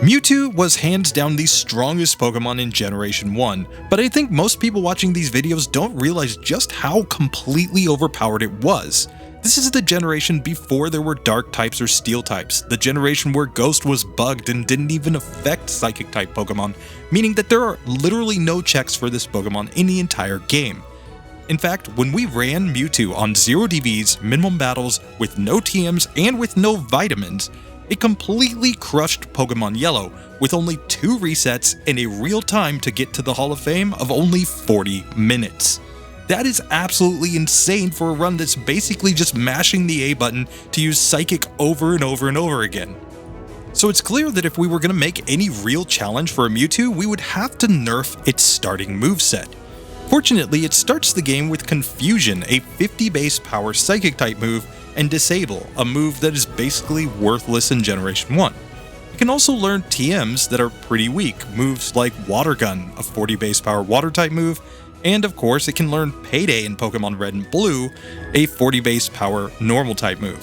Mewtwo was hands down the strongest Pokemon in Generation 1, but I think most people watching these videos don't realize just how completely overpowered it was. This is the generation before there were Dark types or Steel types, the generation where Ghost was bugged and didn't even affect Psychic type Pokemon, meaning that there are literally no checks for this Pokemon in the entire game. In fact, when we ran Mewtwo on 0 DVs, minimum battles, with no TMs, and with no vitamins, it completely crushed Pokemon Yellow, with only 2 resets and a real time to get to the Hall of Fame of only 40 minutes. That is absolutely insane for a run that's basically just mashing the A button to use Psychic over and over and over again. So it's clear that if we were going to make any real challenge for a Mewtwo, we would have to nerf its starting moveset. Fortunately, it starts the game with Confusion, a 50 base power Psychic type move, and Disable, a move that is basically worthless in Generation 1. It can also learn TMs that are pretty weak, moves like Water Gun, a 40 base power water type move, and of course it can learn Payday in Pokemon Red and Blue, a 40 base power normal type move.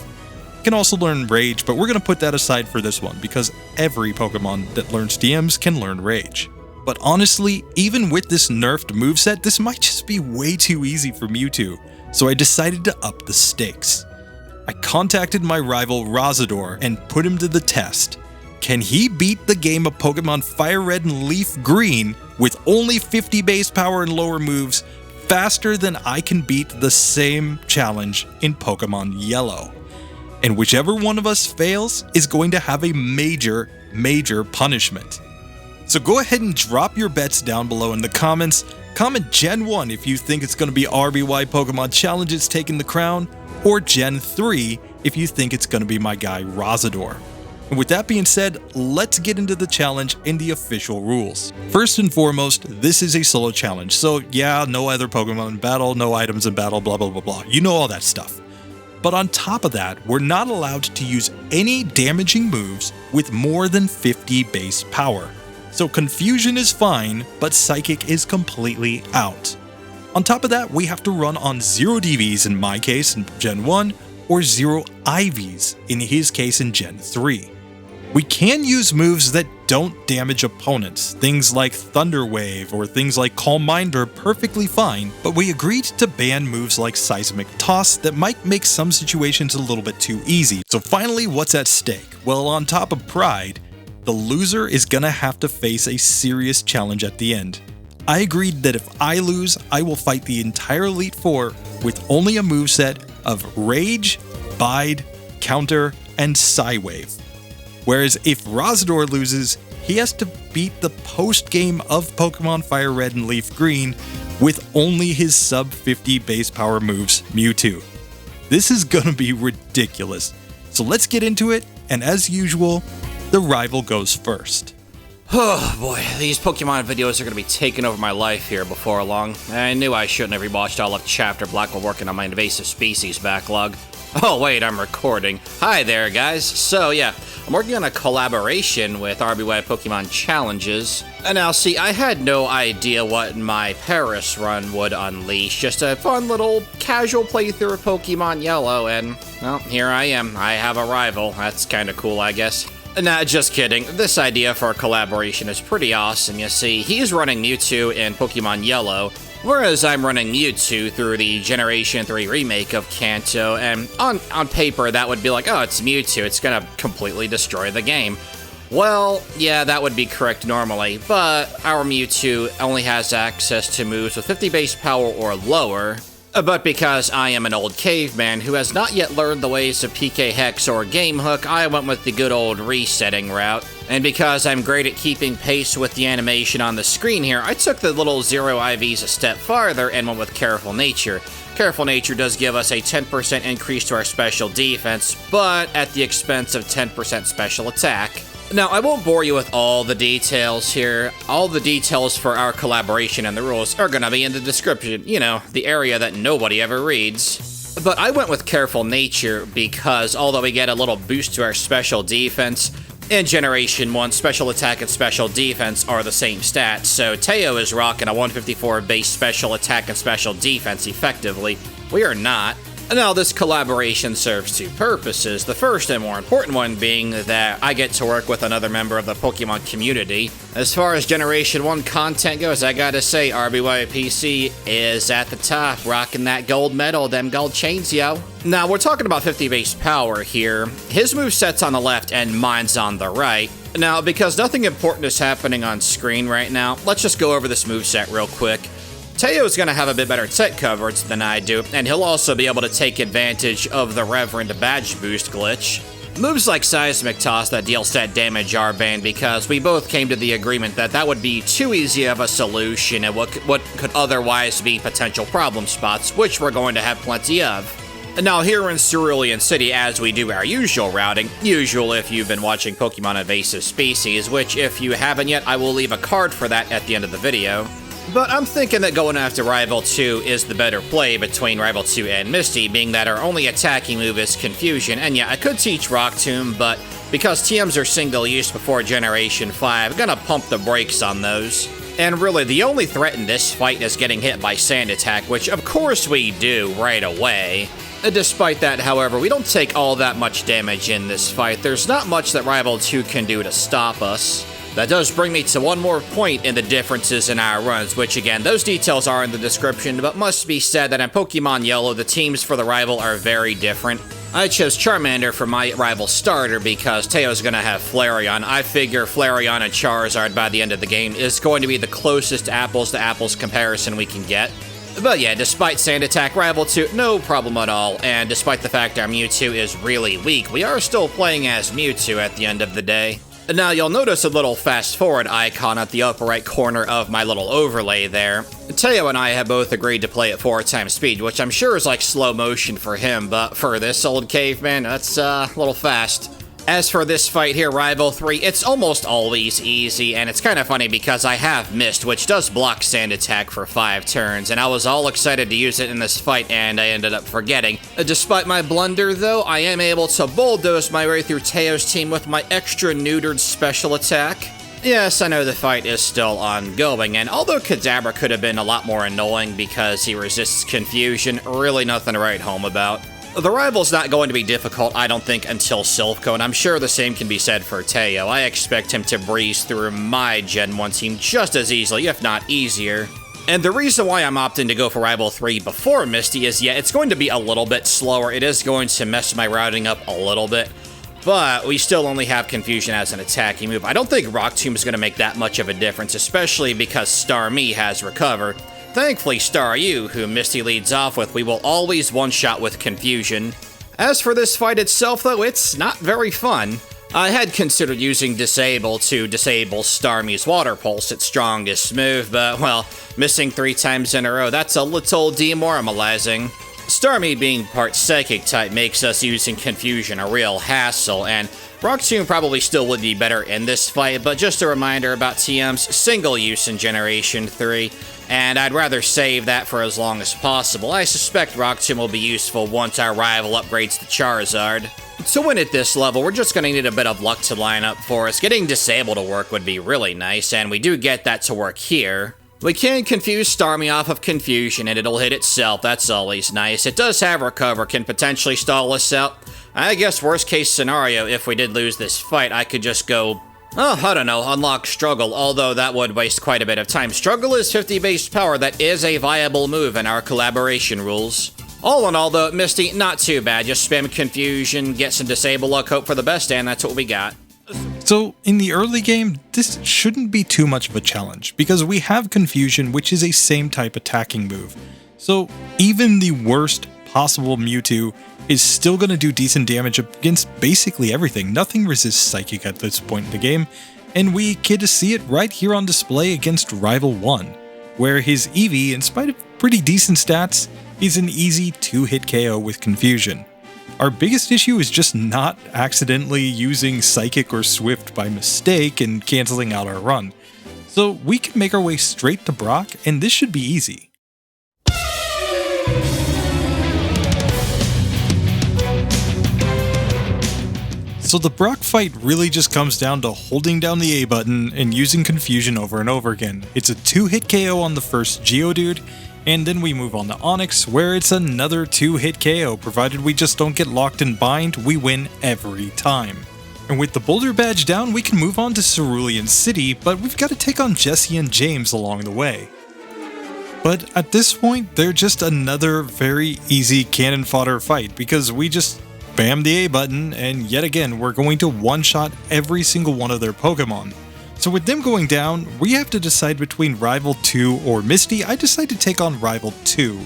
It can also learn Rage, but we're going to put that aside for this one because every Pokemon that learns TMs can learn Rage. But honestly, even with this nerfed moveset, this might just be way too easy for Mewtwo, so I decided to up the stakes. I contacted my rival Razador and put him to the test. Can he beat the game of Pokemon Fire Red and Leaf Green with only 50 base power and lower moves faster than I can beat the same challenge in Pokemon Yellow? And whichever one of us fails is going to have a major punishment. So go ahead and drop your bets down below in the comments. Comment Gen 1 if you think it's going to be RBY Pokemon Challenges taking the crown, or Gen 3 if you think it's going to be my guy Razador. And with that being said, let's get into the challenge and the official rules. First and foremost, this is a solo challenge, so yeah, no other Pokemon in battle, no items in battle, blah blah blah blah. You know all that stuff. But on top of that, we're not allowed to use any damaging moves with more than 50 base power. So Confusion is fine, but Psychic is completely out. On top of that, we have to run on 0 DVs in my case in Gen 1, or 0 IVs in his case in Gen 3. We can use moves that don't damage opponents, things like Thunderwave or things like Calm Mind are perfectly fine, but we agreed to ban moves like Seismic Toss that might make some situations a little bit too easy. So finally, what's at stake? Well, on top of pride, the loser is gonna have to face a serious challenge at the end. I agreed that if I lose, I will fight the entire Elite Four with only a moveset of Rage, Bide, Counter, and Psywave. Whereas if Razador loses, he has to beat the post-game of Pokemon Fire Red and Leaf Green with only his sub-50 base power moves, Mewtwo. This is gonna be ridiculous. So let's get into it, and as usual, the rival goes first. Oh boy, these Pokemon videos are going to be taking over my life here before long. I knew I shouldn't have rewatched all of Chapter Black while working on my Invasive Species backlog. Oh wait, I'm recording. Hi there guys. So yeah, I'm working on a collaboration with RBY Pokemon Challenges. And now see, I had no idea what my Paris run would unleash. Just a fun little casual playthrough of Pokemon Yellow, and well, here I am. I have a rival. That's kinda cool, I guess. Nah, just kidding. This idea for a collaboration is pretty awesome. You see, he's running Mewtwo in Pokemon Yellow, whereas I'm running Mewtwo through the Generation 3 remake of Kanto, and on paper that would be like, oh, it's Mewtwo, it's gonna completely destroy the game. Well, yeah, that would be correct normally, but our Mewtwo only has access to moves with 50 base power or lower. But because I am an old caveman who has not yet learned the ways of PK Hex or Game Hook, I went with the good old resetting route. And because I'm great at keeping pace with the animation on the screen here, I took the little 0 IVs a step farther and went with Careful Nature. Careful Nature does give us a 10% increase to our special defense, but at the expense of 10% special attack. Now, I won't bore you with all the details here. All the details for our collaboration and the rules are gonna be in the description, you know, the area that nobody ever reads. But I went with Careful Nature because although we get a little boost to our special defense, in Generation 1, special attack and special defense are the same stats, so Teo is rocking a 154 base special attack and special defense effectively. We are not. Now, this collaboration serves two purposes, the first and more important one being that I get to work with another member of the Pokemon community. As far as Generation 1 content goes, I gotta say, RBYPC is at the top, rocking that gold medal, them gold chains, yo. Now, we're talking about 50 base power here. His moveset's on the left and mine's on the right. Now, because nothing important is happening on screen right now, let's just go over this moveset real quick. Teo's gonna have a bit better tech coverage than I do, and he'll also be able to take advantage of the Reverend Badge Boost glitch. Moves like Seismic Toss that deal stat damage are banned because we both came to the agreement that that would be too easy of a solution at what could otherwise be potential problem spots, which we're going to have plenty of. Now, here in Cerulean City, as we do our usual routing, usual if you've been watching Pokemon Invasive Species, which if you haven't yet, I will leave a card for that at the end of the video. But I'm thinking that going after Rival 2 is the better play between Rival 2 and Misty, being that our only attacking move is Confusion, and yeah, I could teach Rock Tomb, but because TMs are single-use before Generation 5, I'm gonna pump the brakes on those. And really, the only threat in this fight is getting hit by Sand Attack, which of course we do right away. Despite that, however, we don't take all that much damage in this fight. There's not much that Rival 2 can do to stop us. That does bring me to one more point in the differences in our runs, which again, those details are in the description, but must be said that in Pokemon Yellow, the teams for the rival are very different. I chose Charmander for my rival starter because Teo's gonna have Flareon. I figure Flareon and Charizard by the end of the game is going to be the closest apples to apples comparison we can get. But yeah, despite Sand Attack, Rival 2, no problem at all, and despite the fact our Mewtwo is really weak, we are still playing as Mewtwo at the end of the day. Now, you'll notice a little fast-forward icon at the upper right corner of my little overlay there. Teo and I have both agreed to play at 4x speed, which I'm sure is like slow motion for him, but for this old caveman, that's a little fast. As for this fight here, Rival 3, it's almost always easy, and it's kind of funny because I have Mist, which does block Sand Attack for 5 turns, and I was all excited to use it in this fight, and I ended up forgetting. Despite my blunder, though, I am able to bulldoze my way through Teo's team with my extra neutered special attack. Yes, I know the fight is still ongoing, and although Kadabra could have been a lot more annoying because he resists Confusion, really nothing to write home about. The rival's not going to be difficult, I don't think, until Silph, and I'm sure the same can be said for Teo. I expect him to breeze through my Gen 1 team just as easily, if not easier. And the reason why I'm opting to go for Rival 3 before Misty is, yeah, it's going to be a little bit slower. It is going to mess my routing up a little bit, but we still only have Confusion as an attacking move. I don't think Rock Tomb is going to make that much of a difference, especially because Starmie has Recover. Thankfully, Staryu, who Misty leads off with, we will always one-shot with Confusion. As for this fight itself, though, it's not very fun. I had considered using Disable to disable Starmie's Water Pulse, its strongest move, but, well, missing 3 times in a row, that's a little demoralizing. Starmie being part Psychic type makes us using Confusion a real hassle, and Rock Tomb probably still would be better in this fight, but just a reminder about TM's single use in Generation 3, and I'd rather save that for as long as possible. I suspect Rock Tomb will be useful once our rival upgrades to Charizard. To win at this level, we're just going to need a bit of luck to line up for us. Getting Disable to work would be really nice, and we do get that to work here. We can confuse Starmie off of Confusion, and it'll hit itself. That's always nice. It does have Recover, can potentially stall us out. I guess worst case scenario, if we did lose this fight, I could just go, I don't know, unlock Struggle, although that would waste quite a bit of time. Struggle is 50 base power. That is a viable move in our collaboration rules. All in all, though, Misty, not too bad. Just spam Confusion, get some Disable luck, hope for the best, and that's what we got. So, in the early game, this shouldn't be too much of a challenge, because we have Confusion, which is a same type attacking move. So, even the worst possible Mewtwo is still going to do decent damage against basically everything. Nothing resists Psychic at this point in the game, and we get to see it right here on display against Rival 1, where his Eevee, in spite of pretty decent stats, is an easy 2-hit KO with Confusion. Our biggest issue is just not accidentally using Psychic or Swift by mistake and canceling out our run. So we can make our way straight to Brock, and this should be easy. So the Brock fight really just comes down to holding down the A button and using Confusion over and over again. It's a 2-hit KO on the first Geodude, And then we move on to Onyx, where it's another 2-hit KO. Provided we just don't get locked in bind, we win every time. And with the Boulder badge down, we can move on to Cerulean City, but we've got to take on Jesse and James along the way. But at this point, they're just another very easy cannon fodder fight, because we just bam the A button, and yet again, we're going to one-shot every single one of their Pokemon. So with them going down, we have to decide between Rival 2 or Misty. I decide to take on Rival 2.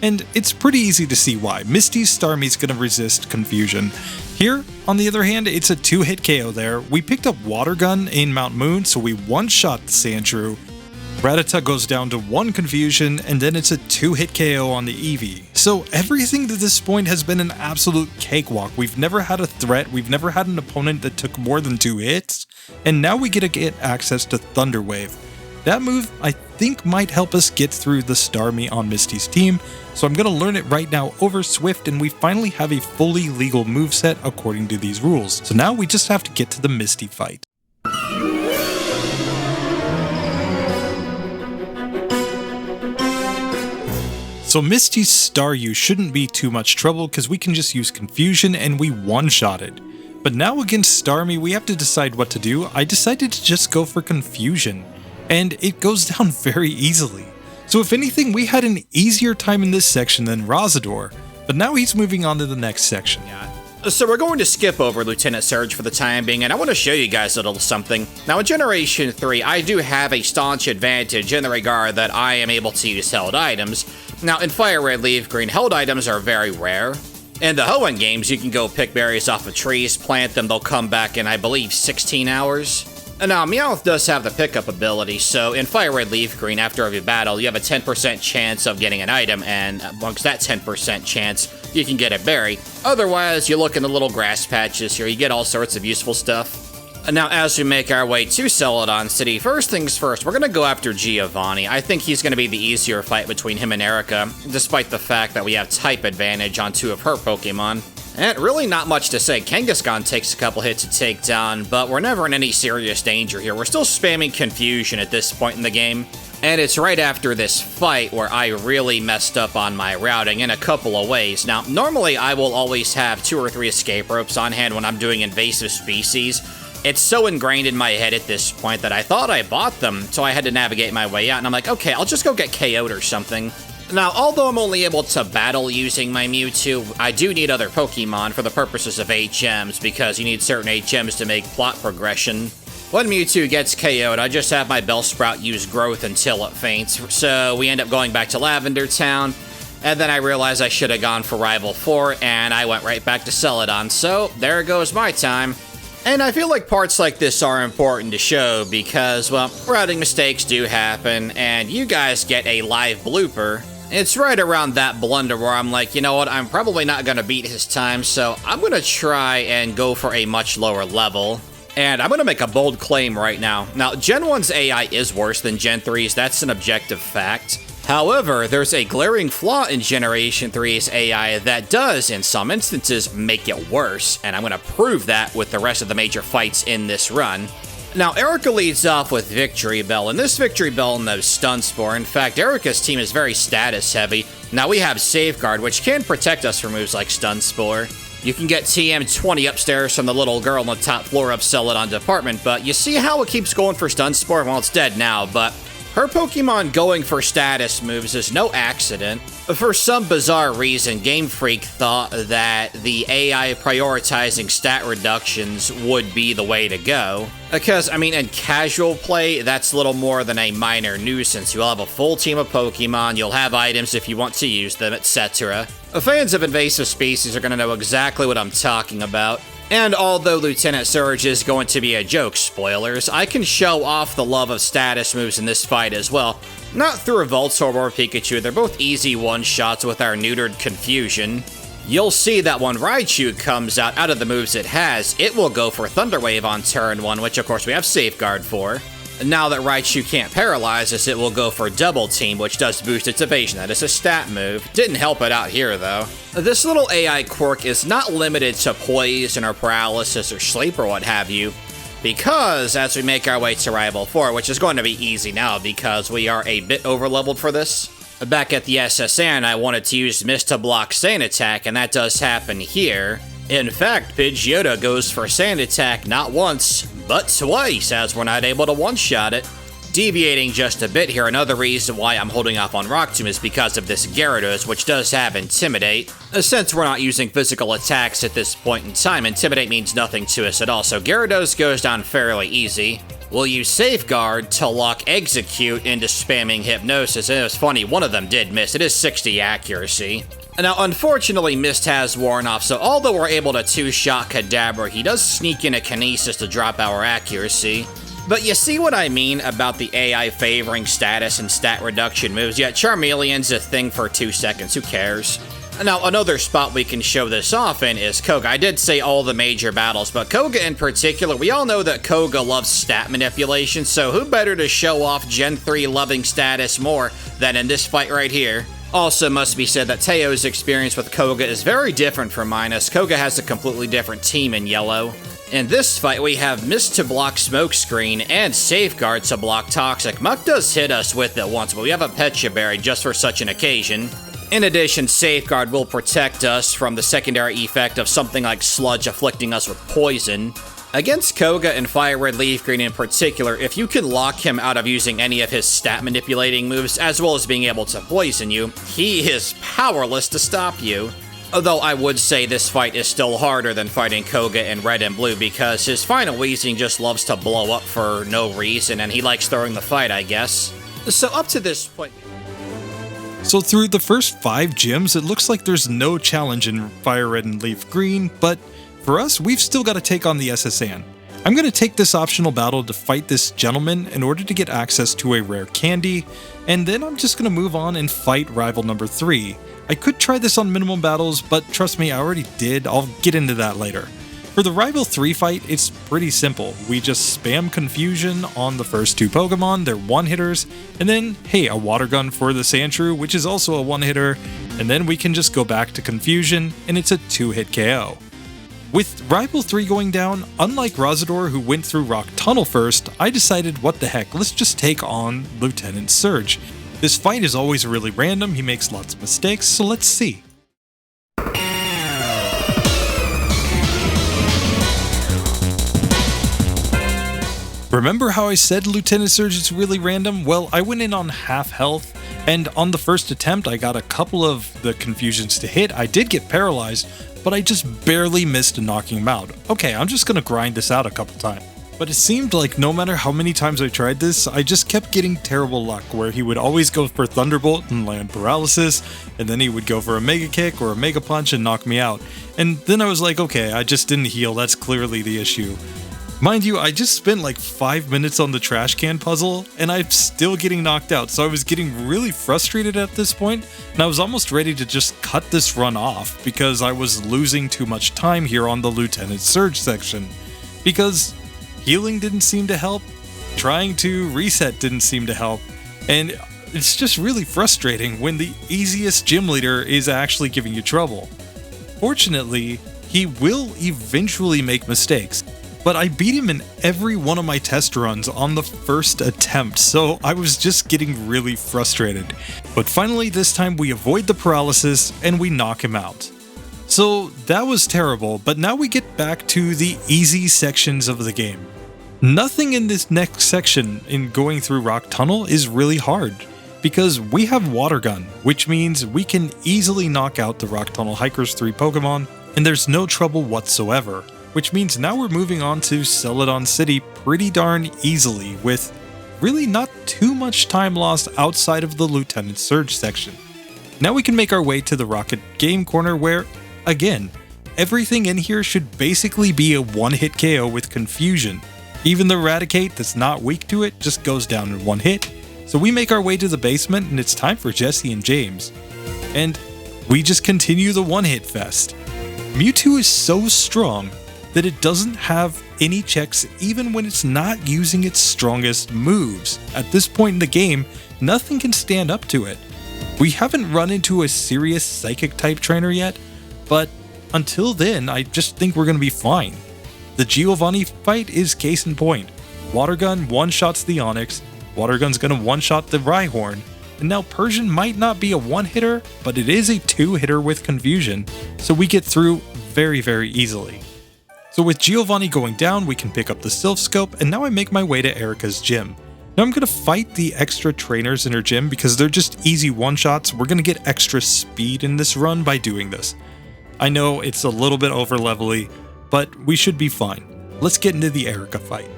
And it's pretty easy to see why. Misty's Starmie's gonna resist Confusion. Here, on the other hand, it's a 2-hit KO there. We picked up Watergun in Mount Moon, so we one-shot the Sandshrew. Rattata goes down to 1 Confusion, and then it's a 2-hit KO on the Eevee. So everything to this point has been an absolute cakewalk. We've never had a threat, we've never had an opponent that took more than 2 hits, and now we get to get access to Thunderwave. That move, I think, might help us get through the Starmie on Misty's team, so I'm going to learn it right now over Swift, and we finally have a fully legal moveset according to these rules. So now we just have to get to the Misty fight. So Misty's Staryu shouldn't be too much trouble because we can just use Confusion and we one-shot it. But now against Starmie we have to decide what to do. I decided to just go for Confusion, and it goes down very easily. So if anything, we had an easier time in this section than Razador, but now he's moving on to the next section. So we're going to skip over Lieutenant Surge for the time being, and I want to show you guys a little something. Now in Generation 3, I do have a staunch advantage in the regard that I am able to use held items. Now in Fire Red Leaf Green, held items are very rare. In the Hoenn games, you can go pick berries off of trees, plant them, they'll come back in, I believe, 16 hours. And now Meowth does have the pickup ability, so in Fire Red Leaf Green, after every battle, you have a 10% chance of getting an item, and amongst that 10% chance, you can get a berry. Otherwise, you look in the little grass patches here, you get all sorts of useful stuff. And now, as we make our way to Celadon City, first things first, we're going to go after Giovanni. I think he's going to be the easier fight between him and Erica, despite the fact that we have type advantage on 2 of her Pokemon. And really not much to say. Kangaskhan takes a couple hits to take down, but we're never in any serious danger here. We're still spamming Confusion at this point in the game. And it's right after this fight where I really messed up on my routing in a couple of ways. Now, normally I will always have 2 or 3 escape ropes on hand when I'm doing Invasive Species. It's so ingrained in my head at this point that I thought I bought them, so I had to navigate my way out. And I'm like, okay, I'll just go get KO'd or something. Now, although I'm only able to battle using my Mewtwo, I do need other Pokemon for the purposes of HMs, because you need certain HMs to make plot progression. When Mewtwo gets KO'd, I just have my Bellsprout use Growth until it faints, so we end up going back to Lavender Town, and then I realized I should have gone for Rival 4, and I went right back to Celadon, so there goes my time. And I feel like parts like this are important to show because, well, routing mistakes do happen, and you guys get a live blooper. It's right around that blunder where I'm like, you know what, I'm probably not going to beat his time, so I'm going to try and go for a much lower level. And I'm going to make a bold claim right now. Now, Gen 1's AI is worse than Gen 3's, that's an objective fact. However, there's a glaring flaw in Generation 3's AI that does, in some instances, make it worse, and I'm going to prove that with the rest of the major fights in this run. Now, Erica leads off with Victory Bell, and this Victory Bell knows Stun Spore. In fact, Erica's team is very status heavy. Now, we have Safeguard, which can protect us from moves like Stun Spore. You can get TM20 upstairs from the little girl on the top floor of Celadon Department, but you see how it keeps going for Stun Spore? Well, it's dead now, but her Pokemon going for status moves is no accident. For some bizarre reason, Game Freak thought that the AI prioritizing stat reductions would be the way to go. Because, I mean, in casual play, that's little more than a minor nuisance. You'll have a full team of Pokemon, you'll have items if you want to use them, etc. Fans of Invasive Species are going to know exactly what I'm talking about. And although Lieutenant Surge is going to be a joke, spoilers, I can show off the love of status moves in this fight as well. Not through a Voltorb or Pikachu, they're both easy one-shots with our neutered Confusion. You'll see that when Raichu comes out of the moves it has, it will go for Thunderwave on turn 1, which of course we have Safeguard for. Now that Raichu can't paralyze us, it will go for Double Team, which does boost its evasion. That is a stat move. Didn't help it out here, though. This little AI quirk is not limited to Poison or Paralysis or Sleep or what have you, because as we make our way to Rival 4, which is going to be easy now because we are a bit overleveled for this, Back at the SSN, I wanted to use Mist to block Sand Attack, and that does happen here. In fact, Pidgeotto goes for Sand Attack not once, but twice, as we're not able to one-shot it. Deviating just a bit here, another reason why I'm holding off on Rock Tomb is because of this Gyarados, which does have Intimidate. Since we're not using physical attacks at this point in time, Intimidate means nothing to us at all, so Gyarados goes down fairly easy. We'll use Safeguard to lock Execute into spamming Hypnosis, and it was funny, one of them did miss. It is 60 accuracy. Now, unfortunately, Mist has worn off, so although we're able to two-shot Kadabra, he does sneak in a Kinesis to drop our accuracy. But you see what I mean about the AI favoring status and stat reduction moves? Yeah, Charmeleon's a thing for 2 seconds, who cares? Now, another spot we can show this off in is Koga. I did say all the major battles, but Koga in particular, we all know that Koga loves stat manipulation, so who better to show off Gen 3 loving status more than in this fight right here? Also must be said that Teo's experience with Koga is very different from mine, as Koga has a completely different team in yellow. In this fight, we have Mist to block Smokescreen and Safeguard to block Toxic. Muck does hit us with it once, but we have a Pecha Berry just for such an occasion. In addition, Safeguard will protect us from the secondary effect of something like Sludge afflicting us with poison. Against Koga and Fire Red Leaf Green in particular, if you can lock him out of using any of his stat manipulating moves, as well as being able to poison you, he is powerless to stop you. Although I would say this fight is still harder than fighting Koga in Red and Blue because his final Weezing just loves to blow up for no reason and he likes throwing the fight, I guess. So up to this point... So through the first 5 gyms, it looks like there's no challenge in Fire Red and Leaf Green, but for us, we've still got to take on the SSN. I'm going to take this optional battle to fight this gentleman in order to get access to a rare candy, and then I'm just going to move on and fight rival number 3. I could try this on minimum battles, but trust me, I already did. I'll get into that later. For the rival 3 fight, it's pretty simple. We just spam Confusion on the first 2 Pokemon, they're one-hitters, and then, hey, a Water Gun for the Sandshrew, which is also a one-hitter, and then we can just go back to Confusion, and it's a 2-hit KO. With rival 3 going down, unlike Razador who went through Rock Tunnel first, I decided what the heck, let's just take on Lieutenant Surge. This fight is always really random, he makes lots of mistakes, so let's see. Remember how I said Lieutenant Surge is really random? Well, I went in on half health, and on the first attempt I got a couple of the Confusions to hit. I did get paralyzed, but I just barely missed knocking him out. Okay, I'm just gonna grind this out a couple times. But it seemed like no matter how many times I tried this, I just kept getting terrible luck, where he would always go for Thunderbolt and land Paralysis, and then he would go for a Mega Kick or a Mega Punch and knock me out. And then I was like, okay, I just didn't heal, that's clearly the issue. Mind you, I just spent like 5 minutes on the trash can puzzle, and I'm still getting knocked out, so I was getting really frustrated at this point, and I was almost ready to just cut this run off, because I was losing too much time here on the Lieutenant Surge section. Because healing didn't seem to help, trying to reset didn't seem to help, and it's just really frustrating when the easiest gym leader is actually giving you trouble. Fortunately, he will eventually make mistakes, but I beat him in every one of my test runs on the first attempt, so I was just getting really frustrated. But finally this time we avoid the paralysis and we knock him out. So that was terrible, but now we get back to the easy sections of the game. Nothing in this next section in going through Rock Tunnel is really hard, because we have Water Gun, which means we can easily knock out the Rock Tunnel Hikers 3 Pokemon, and there's no trouble whatsoever. Which means now we're moving on to Celadon City pretty darn easily, with really not too much time lost outside of the Lieutenant Surge section. Now we can make our way to the Rocket Game Corner where, again, everything in here should basically be a one-hit KO with Confusion. Even the Eradicate that's not weak to it just goes down in one hit. So we make our way to the basement and it's time for Jesse and James. And we just continue the one-hit fest. Mewtwo is so strong that it doesn't have any checks even when it's not using its strongest moves. At this point in the game, nothing can stand up to it. We haven't run into a serious Psychic type trainer yet, but until then, I just think we're going to be fine. The Giovanni fight is case in point. Water Gun one-shots the Onix, Water Gun's going to one-shot the Rhyhorn, and now Persian might not be a one-hitter, but it is a two-hitter with Confusion, so we get through very, very easily. So with Giovanni going down, we can pick up the Sylph Scope, and now I make my way to Erica's gym. Now I'm going to fight the extra trainers in her gym because they're just easy one-shots. We're going to get extra speed in this run by doing this. I know it's a little bit over-levely, but we should be fine. Let's get into the Erica fight.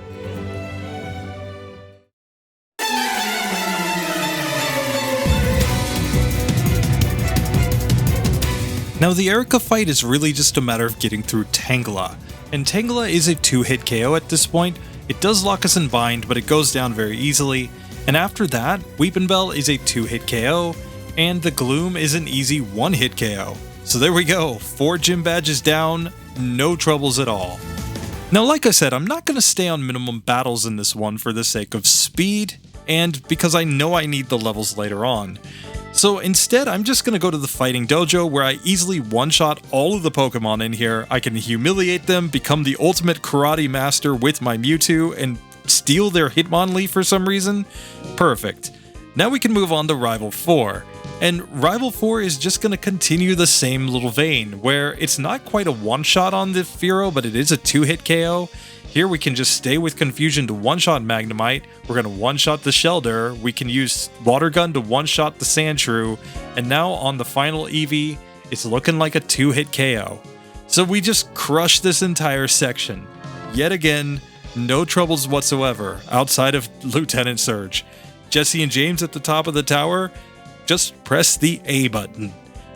Now the Erica fight is really just a matter of getting through Tangela, and Tangela is a two-hit KO at this point. It does lock us in bind, but it goes down very easily, and after that, Weepinbell is a two-hit KO, and the Gloom is an easy one-hit KO. So there we go, 4 gym badges down, no troubles at all. Now like I said, I'm not going to stay on minimum battles in this one for the sake of speed, and because I know I need the levels later on. So instead, I'm just going to go to the Fighting Dojo where I easily one-shot all of the Pokemon in here. I can humiliate them, become the ultimate karate master with my Mewtwo, and steal their Hitmonlee for some reason. Perfect. Now we can move on to Rival 4. And Rival 4 is just going to continue the same little vein, where it's not quite a one-shot on the Fearow, but it is a two-hit KO. Here we can just stay with Confusion to one-shot Magnemite, we're going to one-shot the Shelder, we can use Watergun to one-shot the Sandshrew, and now on the final Eevee, it's looking like a two-hit KO. So we just crush this entire section. Yet again, no troubles whatsoever, outside of Lieutenant Surge. Jesse and James at the top of the tower, just press the A button.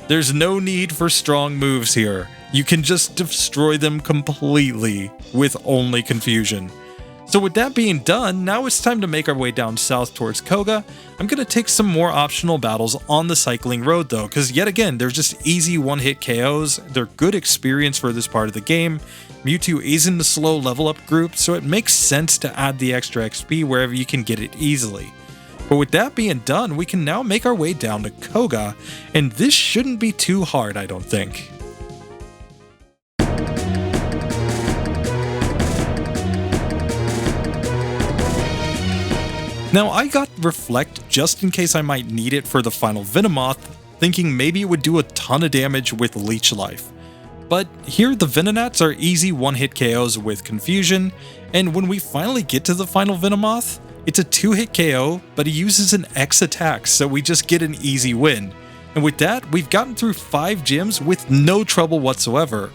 There's no need for strong moves here. You can just destroy them completely with only Confusion. So with that being done, now it's time to make our way down south towards Koga. I'm going to take some more optional battles on the cycling road though, because yet again, they're just easy one-hit KOs. They're good experience for this part of the game. Mewtwo is in the slow level up group, so it makes sense to add the extra XP wherever you can get it easily. But with that being done, we can now make our way down to Koga, and this shouldn't be too hard, I don't think. Now, I got Reflect just in case I might need it for the final Venomoth, thinking maybe it would do a ton of damage with Leech Life. But here the Venonats are easy one-hit KOs with Confusion, and when we finally get to the final Venomoth, it's a two-hit KO, but he uses an X attack, so we just get an easy win. And with that, we've gotten through 5 gyms with no trouble whatsoever.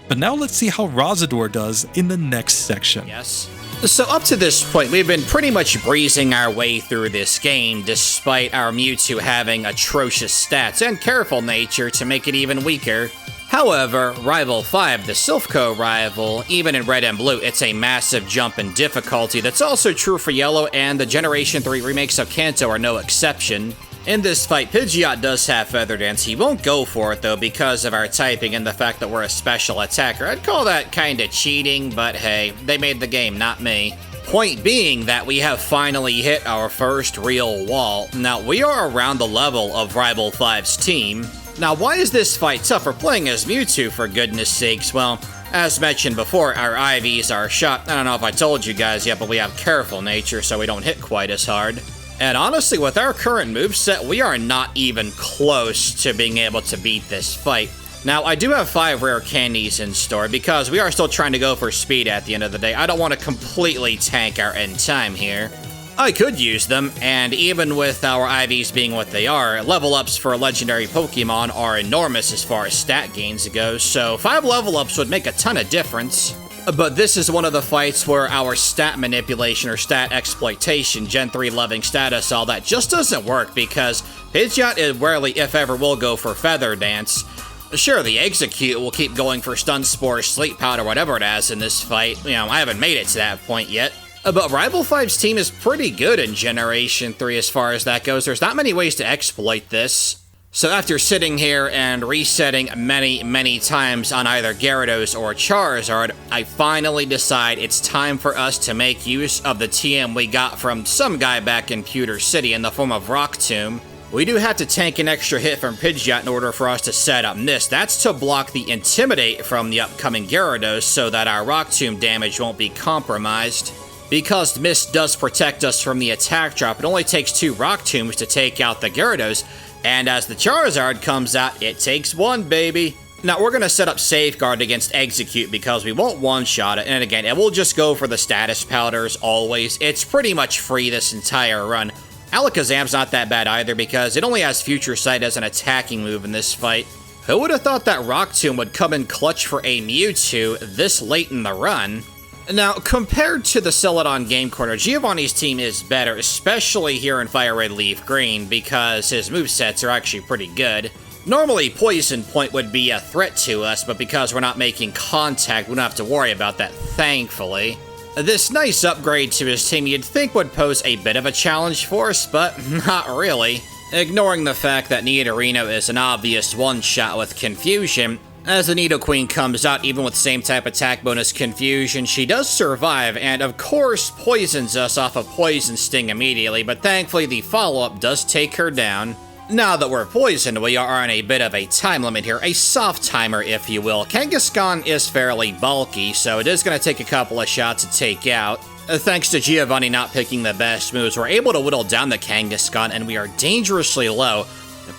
But now let's see how Razador does in the next section. Yes. So up to this point, we've been pretty much breezing our way through this game, despite our Mewtwo having atrocious stats and careful nature to make it even weaker. However, Rival 5, the Silphco rival, even in Red and Blue, it's a massive jump in difficulty. That's also true for Yellow, and the Generation 3 remakes of Kanto are no exception. In this fight, Pidgeot does have Feather Dance. He won't go for it, though, because of our typing and the fact that we're a special attacker. I'd call that kinda cheating, but hey, they made the game, not me. Point being that we have finally hit our first real wall. Now, we are around the level of Rival 5's team. Now, why is this fight tough? We're playing as Mewtwo, for goodness sakes. Well, as mentioned before, our IVs are shot. I don't know if I told you guys yet, but we have careful nature, so we don't hit quite as hard. And honestly, with our current moveset, we are not even close to being able to beat this fight. Now, I do have 5 rare candies in store because we are still trying to go for speed at the end of the day. I don't want to completely tank our end time here. I could use them, and even with our IVs being what they are, level ups for legendary Pokemon are enormous as far as stat gains go, so 5 level ups would make a ton of difference. But this is one of the fights where our stat manipulation or stat exploitation, Gen 3 loving status, all that just doesn't work because Pidgeot rarely, if ever, will go for Feather Dance. Sure, the Execute will keep going for Stun Spore, Sleep Powder, whatever it has in this fight. You know, I haven't made it to that point yet. But Rival 5's team is pretty good in Generation 3 as far as that goes. There's not many ways to exploit this. So after sitting here and resetting many times on either Gyarados or Charizard, I finally decide it's time for us to make use of the TM we got from some guy back in Pewter City in the form of Rock Tomb. We do have to tank an extra hit from Pidgeot in order for us to set up this. That's to block the Intimidate from the upcoming Gyarados so that our Rock Tomb damage won't be compromised. Because Mist does protect us from the attack drop, it only takes 2 Rock Tombs to take out the Gyarados, and as the Charizard comes out, it takes 1, baby. Now, we're going to set up Safeguard against Execute because we won't one-shot it, and again, it will just go for the status powders always. It's pretty much free this entire run. Alakazam's not that bad either because it only has Future Sight as an attacking move in this fight. Who would have thought that Rock Tomb would come in clutch for a Mewtwo this late in the run? Now, compared to the Celadon Game Corner, Giovanni's team is better, especially here in Fire Red Leaf Green, because his movesets are actually pretty good. Normally, Poison Point would be a threat to us, but because we're not making contact, we don't have to worry about that, thankfully. This nice upgrade to his team you'd think would pose a bit of a challenge for us, but not really. Ignoring the fact that Nidorino is an obvious one-shot with Confusion, as the Nidoqueen comes out, even with same type attack bonus Confusion, she does survive, and of course poisons us off of Poison Sting immediately, but thankfully the follow-up does take her down. Now that we're poisoned, we are on a bit of a time limit here, a soft timer if you will. Kangaskhan is fairly bulky, so it is going to take a couple of shots to take out. Thanks to Giovanni not picking the best moves, we're able to whittle down the Kangaskhan, and we are dangerously low.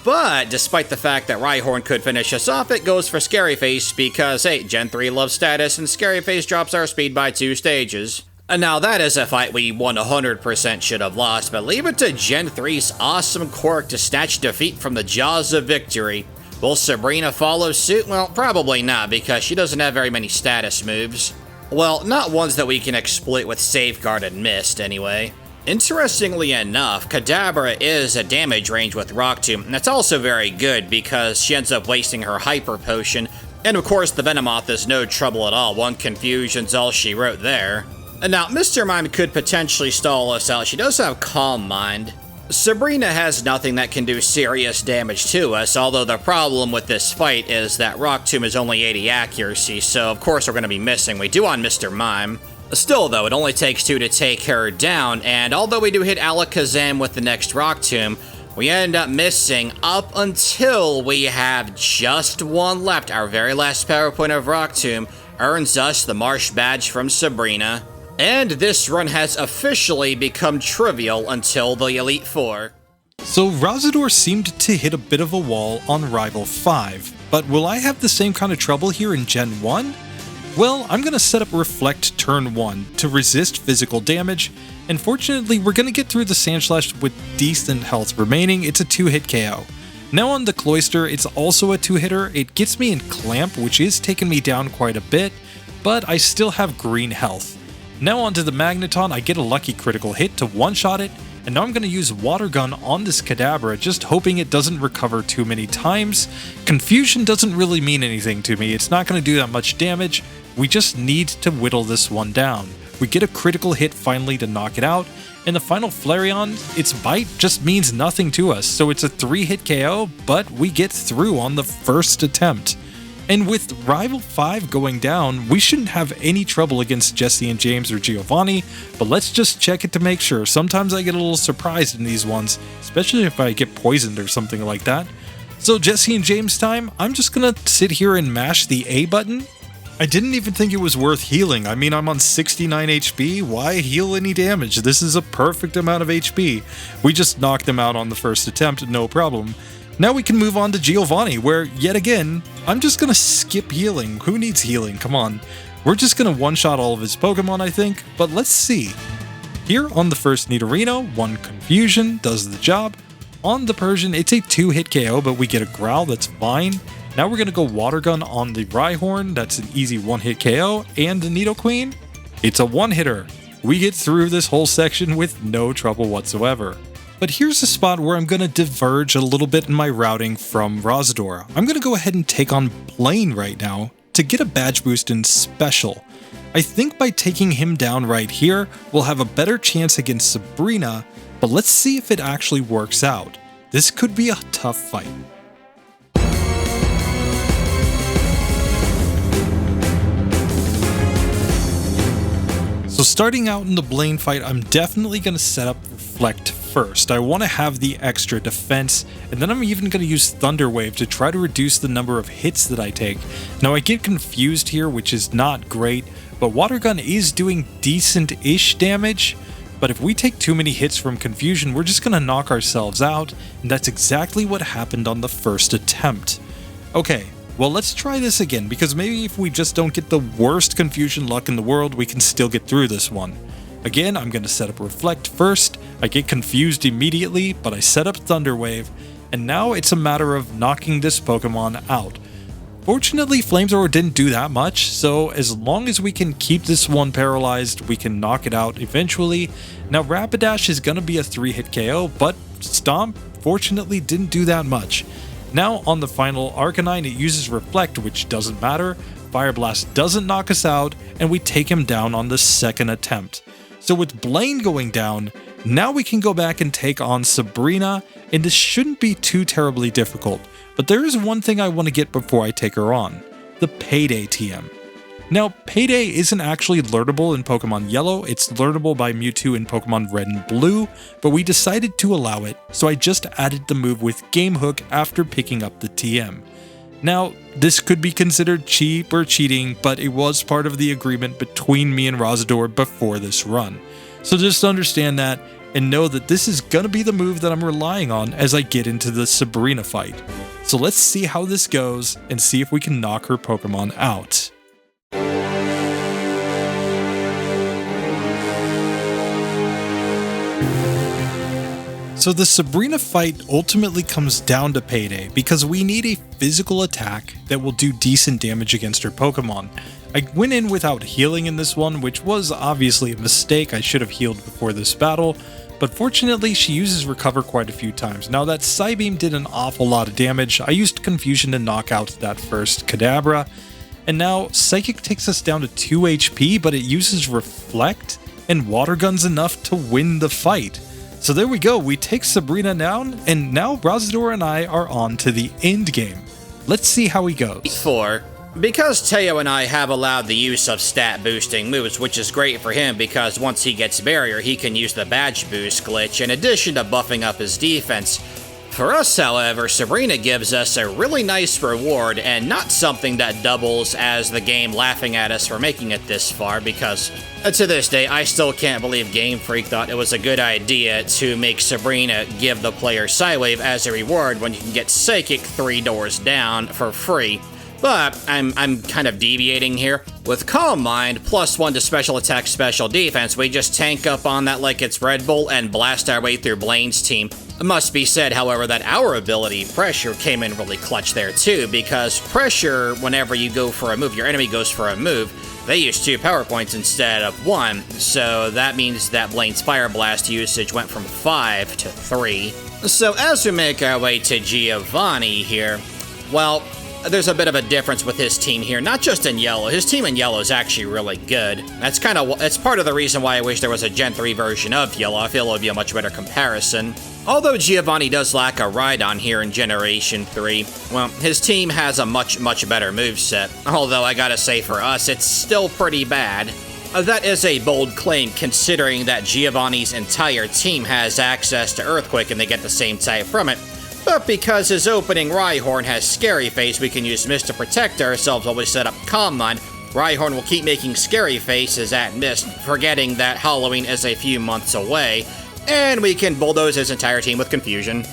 But despite the fact that Rhyhorn could finish us off, it goes for Scary Face because, hey, Gen 3 loves status, and Scary Face drops our speed by 2 stages. And now that is a fight we 100% should have lost, but leave it to Gen 3's awesome quirk to snatch defeat from the jaws of victory. Will Sabrina follow suit? Well, probably not, because she doesn't have very many status moves. Well, not ones that we can exploit with Safeguard and Mist, anyway. Interestingly enough, Kadabra is a damage range with Rock Tomb, and that's also very good because she ends up wasting her Hyper Potion, and of course the Venomoth is no trouble at all, 1 Confusion's all she wrote there. And now, Mr. Mime could potentially stall us out, she does have Calm Mind. Sabrina has nothing that can do serious damage to us, although the problem with this fight is that Rock Tomb is only 80 accuracy, so of course we're going to be missing. We do on Mr. Mime. Still though, it only takes 2 to take her down, and although we do hit Alakazam with the next Rock Tomb, we end up missing up until we have just 1 left. Our very last power point of Rock Tomb earns us the Marsh Badge from Sabrina. And this run has officially become trivial until the Elite Four. So Razador seemed to hit a bit of a wall on Rival 5, but will I have the same kind of trouble here in Gen 1? Well, I'm going to set up Reflect turn 1 to resist physical damage, and fortunately we're going to get through the Sandslash with decent health remaining. It's a 2-hit KO. Now on the Cloyster, it's also a 2-hitter. It gets me in Clamp, which is taking me down quite a bit, but I still have green health. Now onto the Magneton, I get a lucky critical hit to one-shot it, and now I'm going to use Water Gun on this Kadabra, just hoping it doesn't recover too many times. Confusion doesn't really mean anything to me, it's not going to do that much damage, we just need to whittle this one down. We get a critical hit finally to knock it out, and the final Flareon, its bite just means nothing to us, so it's a 3-hit KO, but we get through on the first attempt. And with Rival 5 going down, we shouldn't have any trouble against Jesse and James or Giovanni, but let's just check it to make sure. Sometimes I get a little surprised in these ones, especially if I get poisoned or something like that. So Jesse and James time, I'm just gonna sit here and mash the A button. I didn't even think it was worth healing. I mean, I'm on 69 HP, why heal any damage? This is a perfect amount of HP. We just knocked them out on the first attempt, no problem. Now we can move on to Giovanni, where, yet again, I'm just gonna skip healing. Who needs healing? Come on. We're just gonna one-shot all of his Pokemon, I think, but let's see. Here on the first Nidorino, 1 Confusion does the job. On the Persian, it's a 2-hit KO, but we get a Growl, that's fine. Now we're gonna go Water Gun on the Rhyhorn, that's an easy 1-hit KO, and the Nidoqueen, it's a 1-hitter. We get through this whole section with no trouble whatsoever. But here's a spot where I'm going to diverge a little bit in my routing from Razador. I'm going to go ahead and take on Blaine right now to get a badge boost in Special. I think by taking him down right here, we'll have a better chance against Sabrina, but let's see if it actually works out. This could be a tough fight. So starting out in the Blaine fight, I'm definitely going to set up Reflect first. I want to have the extra defense, and then I'm even going to use Thunderwave to try to reduce the number of hits that I take. Now I get confused here, which is not great, but Watergun is doing decent-ish damage. But if we take too many hits from Confusion, we're just gonna knock ourselves out, and that's exactly what happened on the first attempt. Okay, well let's try this again, because maybe if we just don't get the worst Confusion luck in the world, we can still get through this one. Again, I'm gonna set up Reflect first. I get confused immediately, but I set up Thunderwave, and now it's a matter of knocking this Pokemon out. Fortunately, Flamethrower didn't do that much, so as long as we can keep this one paralyzed, we can knock it out eventually. Now Rapidash is gonna be a 3-hit KO, but Stomp fortunately didn't do that much. Now on the final Arcanine, it uses Reflect, which doesn't matter. Fire Blast doesn't knock us out, and we take him down on the second attempt. So with Blaine going down, now we can go back and take on Sabrina, and this shouldn't be too terribly difficult. But there is one thing I want to get before I take her on, the Payday TM. Now, Payday isn't actually learnable in Pokemon Yellow, it's learnable by Mewtwo in Pokemon Red and Blue, but we decided to allow it, so I just added the move with Game Hook after picking up the TM. Now, this could be considered cheap or cheating, but it was part of the agreement between me and Razador before this run. So just understand that, and know that this is gonna be the move that I'm relying on as I get into the Sabrina fight. So let's see how this goes and see if we can knock her Pokemon out. So the Sabrina fight ultimately comes down to Payday because we need a physical attack that will do decent damage against her Pokemon. I went in without healing in this one, which was obviously a mistake. I should have healed before this battle, but fortunately she uses Recover quite a few times. Now that Psybeam did an awful lot of damage. I used Confusion to knock out that first Kadabra, and now Psychic takes us down to 2 HP, but it uses Reflect, and Water Gun's enough to win the fight. So there we go, we take Sabrina down, and now Razador and I are on to the end game. Let's see how he goes. 4. Because Teo and I have allowed the use of stat boosting moves, which is great for him because once he gets Barrier, he can use the badge boost glitch in addition to buffing up his defense. For us, however, Sabrina gives us a really nice reward and not something that doubles as the game laughing at us for making it this far, because to this day, I still can't believe Game Freak thought it was a good idea to make Sabrina give the player Psywave as a reward when you can get Psychic 3 doors down for free. But I'm kind of deviating here. With Calm Mind, +1 to special attack, special defense, we just tank up on that like it's Red Bull and blast our way through Blaine's team. It must be said, however, that our ability, Pressure, came in really clutch there too, because Pressure, whenever you go for a move, your enemy goes for a move, they use 2 power points instead of 1, so that means that Blaine's Fire Blast usage went from 5 to 3. So as we make our way to Giovanni here, well, there's a bit of a difference with his team here, not just in Yellow. His team in Yellow is actually really good. It's part of the reason why I wish there was a Gen 3 version of Yellow. I feel it would be a much better comparison. Although Giovanni does lack a Rhydon here in Generation 3, well, his team has a much better moveset. Although I gotta say for us, it's still pretty bad. That is a bold claim considering that Giovanni's entire team has access to Earthquake and they get the same type from it. But because his opening Rhyhorn has Scary Face, we can use Mist to protect ourselves while we set up Calm Mind. Rhyhorn will keep making Scary Faces at Mist, forgetting that Halloween is a few months away, and we can bulldoze his entire team with Confusion.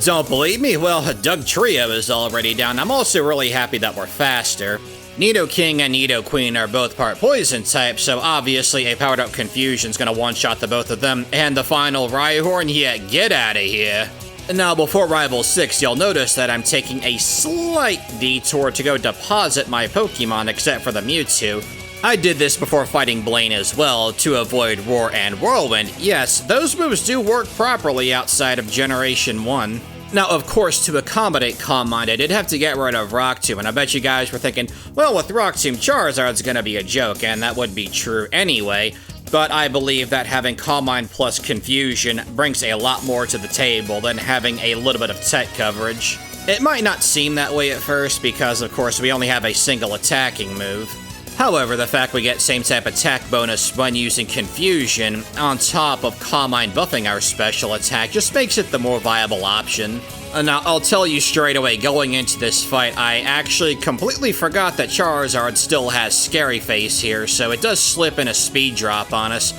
Don't believe me? Well, Doug Trio is already down. I'm also really happy that we're faster. Nidoking and Nidoqueen are both part Poison type, so obviously a powered up Confusion's gonna one-shot the both of them, and the final Rhyhorn, yeah, get out of here. Now, before Rival 6, you'll notice that I'm taking a slight detour to go deposit my Pokemon, except for the Mewtwo. I did this before fighting Blaine as well, to avoid Roar and Whirlwind. Yes, those moves do work properly outside of Generation 1. Now, of course, to accommodate Calm Mind, I did have to get rid of Rock Tomb, and I bet you guys were thinking, well, with Rock Tomb, Charizard's gonna be a joke, and that would be true anyway. But I believe that having Calm Mind plus Confusion brings a lot more to the table than having a little bit of tech coverage. It might not seem that way at first because, of course, we only have a single attacking move. However, the fact we get same type attack bonus when using Confusion on top of Calm Mind buffing our special attack just makes it the more viable option. Now, I'll tell you straight away, going into this fight, I actually completely forgot that Charizard still has Scary Face here, so it does slip in a speed drop on us.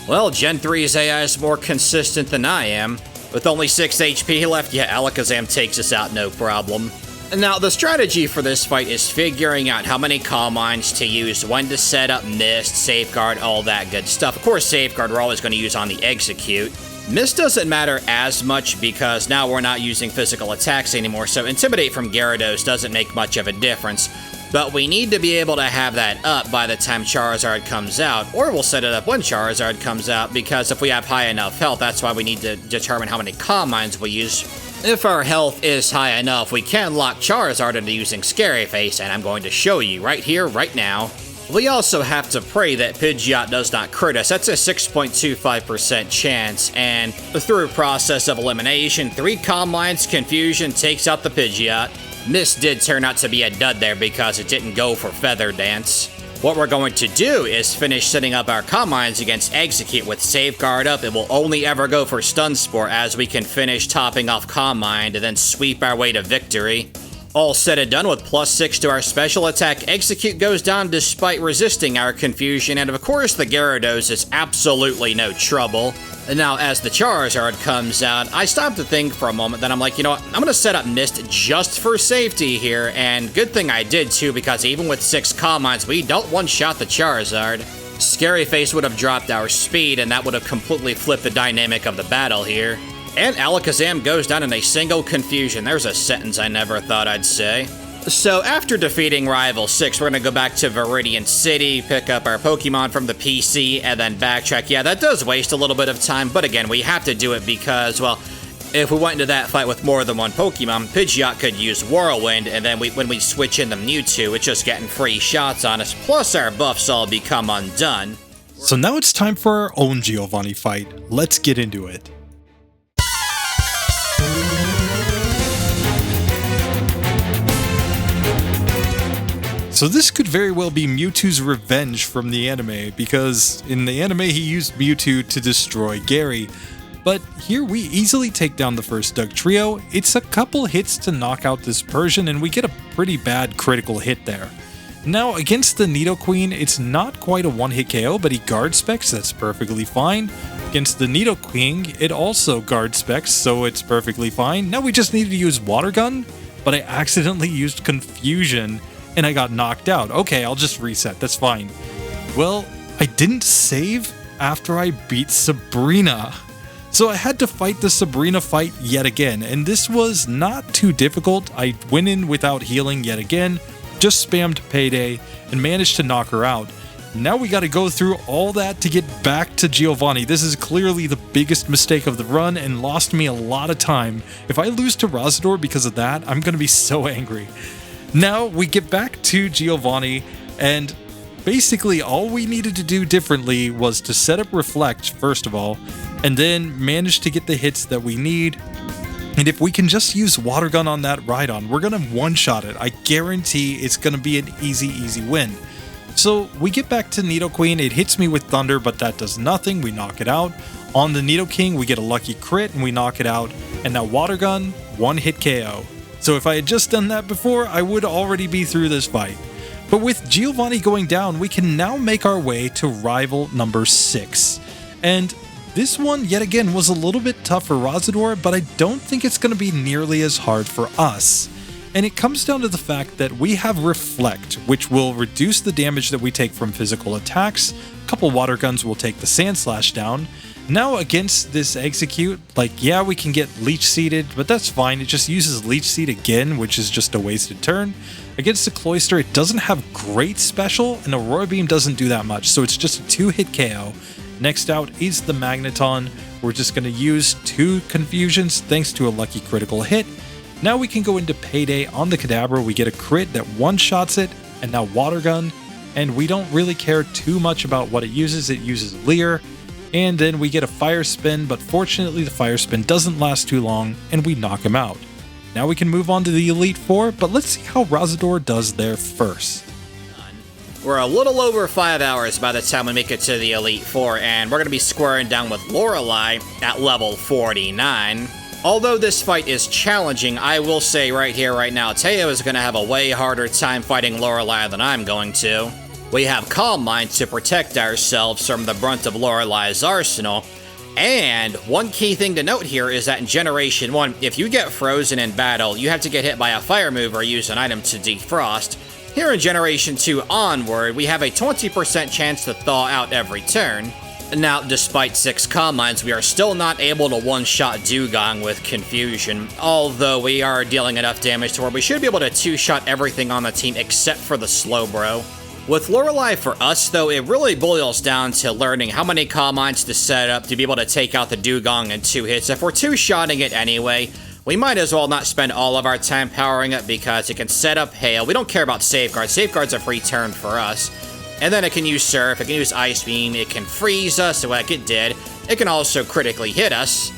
Well, Gen 3's AI is more consistent than I am. With only 6 HP left, yeah, Alakazam takes us out no problem. Now, the strategy for this fight is figuring out how many Calm Minds to use, when to set up Mist, Safeguard, all that good stuff. Of course, Safeguard we're always going to use on the Execute. Mist doesn't matter as much because now we're not using physical attacks anymore, so Intimidate from Gyarados doesn't make much of a difference. But we need to be able to have that up by the time Charizard comes out, or we'll set it up when Charizard comes out, because if we have high enough health, that's why we need to determine how many Calm Minds we use. If our health is high enough, we can lock Charizard into using Scary Face, and I'm going to show you right here, right now. We also have to pray that Pidgeot does not crit us. That's a 6.25% chance, and through a process of elimination, 3 Calm Minds Confusion takes out the Pidgeot. Mist did turn out to be a dud there because it didn't go for Feather Dance. What we're going to do is finish setting up our Calm Minds against Execute with Safeguard up. It will only ever go for Stun Spore as we can finish topping off Calm Mind and then sweep our way to victory. All said and done, with +6 to our special attack, Execute goes down despite resisting our Confusion, and of course the Gyarados is absolutely no trouble. And now as the Charizard comes out, I stopped to think for a moment, then I'm like, you know what, I'm gonna set up Mist just for safety here, and good thing I did too, because even with 6 Calm Minds, we don't one-shot the Charizard. Scary Face would have dropped our speed, and that would have completely flipped the dynamic of the battle here. And Alakazam goes down in a single Confusion. There's a sentence I never thought I'd say. So after defeating Rival 6, we're going to go back to Viridian City, pick up our Pokemon from the PC, and then backtrack. Yeah, that does waste a little bit of time, but again, we have to do it because, well, if we went into that fight with more than one Pokemon, Pidgeot could use Whirlwind, and then when we switch in the Mewtwo, it's just getting free shots on us, plus our buffs all become undone. So now it's time for our own Giovanni fight. Let's get into it. So this could very well be Mewtwo's revenge from the anime, because in the anime he used Mewtwo to destroy Gary. But here we easily take down the first Doug Trio. It's a couple hits to knock out this Persian, and we get a pretty bad critical hit there. Now against the Nidoqueen, it's not quite a one-hit KO, but he guard specs, that's perfectly fine. Against the Nidoking, it also guard specs, so it's perfectly fine. Now we just need to use Water Gun, but I accidentally used Confusion, and I got knocked out. Okay, I'll just reset, that's fine. Well, I didn't save after I beat Sabrina. So I had to fight the Sabrina fight yet again, and this was not too difficult. I went in without healing yet again, just spammed Payday, and managed to knock her out. Now we gotta go through all that to get back to Giovanni. This is clearly the biggest mistake of the run and lost me a lot of time. If I lose to Razador because of that, I'm gonna be so angry. Now we get back to Giovanni, and basically all we needed to do differently was to set up Reflect first of all, and then manage to get the hits that we need. And if we can just use Water Gun on that Rhydon, we're gonna one-shot it. I guarantee it's gonna be an easy win. So we get back to Nidoqueen, it hits me with Thunder, but that does nothing, we knock it out. On the Nidoking, we get a lucky crit and we knock it out, and that Water Gun, one-hit KO. So if I had just done that before, I would already be through this fight. But with Giovanni going down, we can now make our way to rival number 6. And this one, yet again, was a little bit tough for Razador, but I don't think it's going to be nearly as hard for us. And it comes down to the fact that we have Reflect, which will reduce the damage that we take from physical attacks. A couple Water Guns will take the Sand Slash down. Now against this Execute, like, yeah, we can get Leech Seeded, but that's fine. It just uses Leech Seed again, which is just a wasted turn. Against the Cloyster, it doesn't have great special, and Aurora Beam doesn't do that much, so it's just a 2-hit KO. Next out is the Magneton. We're just going to use 2 Confusions thanks to a lucky critical hit. Now we can go into Payday on the Kadabra. We get a crit that one-shots it, and now Water Gun, and we don't really care too much about what it uses. It uses Leer, and then we get a Fire Spin, but fortunately the Fire Spin doesn't last too long, and we knock him out. Now we can move on to the Elite Four, but let's see how Razador does there first. We're a little over 5 hours by the time we make it to the Elite Four, and we're going to be squaring down with Lorelei at level 49. Although this fight is challenging, I will say right here, right now, Teo is going to have a way harder time fighting Lorelei than I'm going to. We have Calm Mind to protect ourselves from the brunt of Lorelei's arsenal. And one key thing to note here is that in Generation 1, if you get frozen in battle, you have to get hit by a fire move or use an item to defrost. Here in Generation 2 onward, we have a 20% chance to thaw out every turn. Now, despite 6 Calm Minds, we are still not able to one-shot Dewgong with Confusion, although we are dealing enough damage to where we should be able to two-shot everything on the team except for the Slowbro. With Lorelei for us, though, it really boils down to learning how many Calm Minds to set up to be able to take out the Dewgong in 2 hits. If we're two-shotting it anyway, we might as well not spend all of our time powering it because it can set up Hail. We don't care about Safeguard. Safeguard's a free turn for us. And then it can use Surf, it can use Ice Beam, it can freeze us like it did. It can also critically hit us.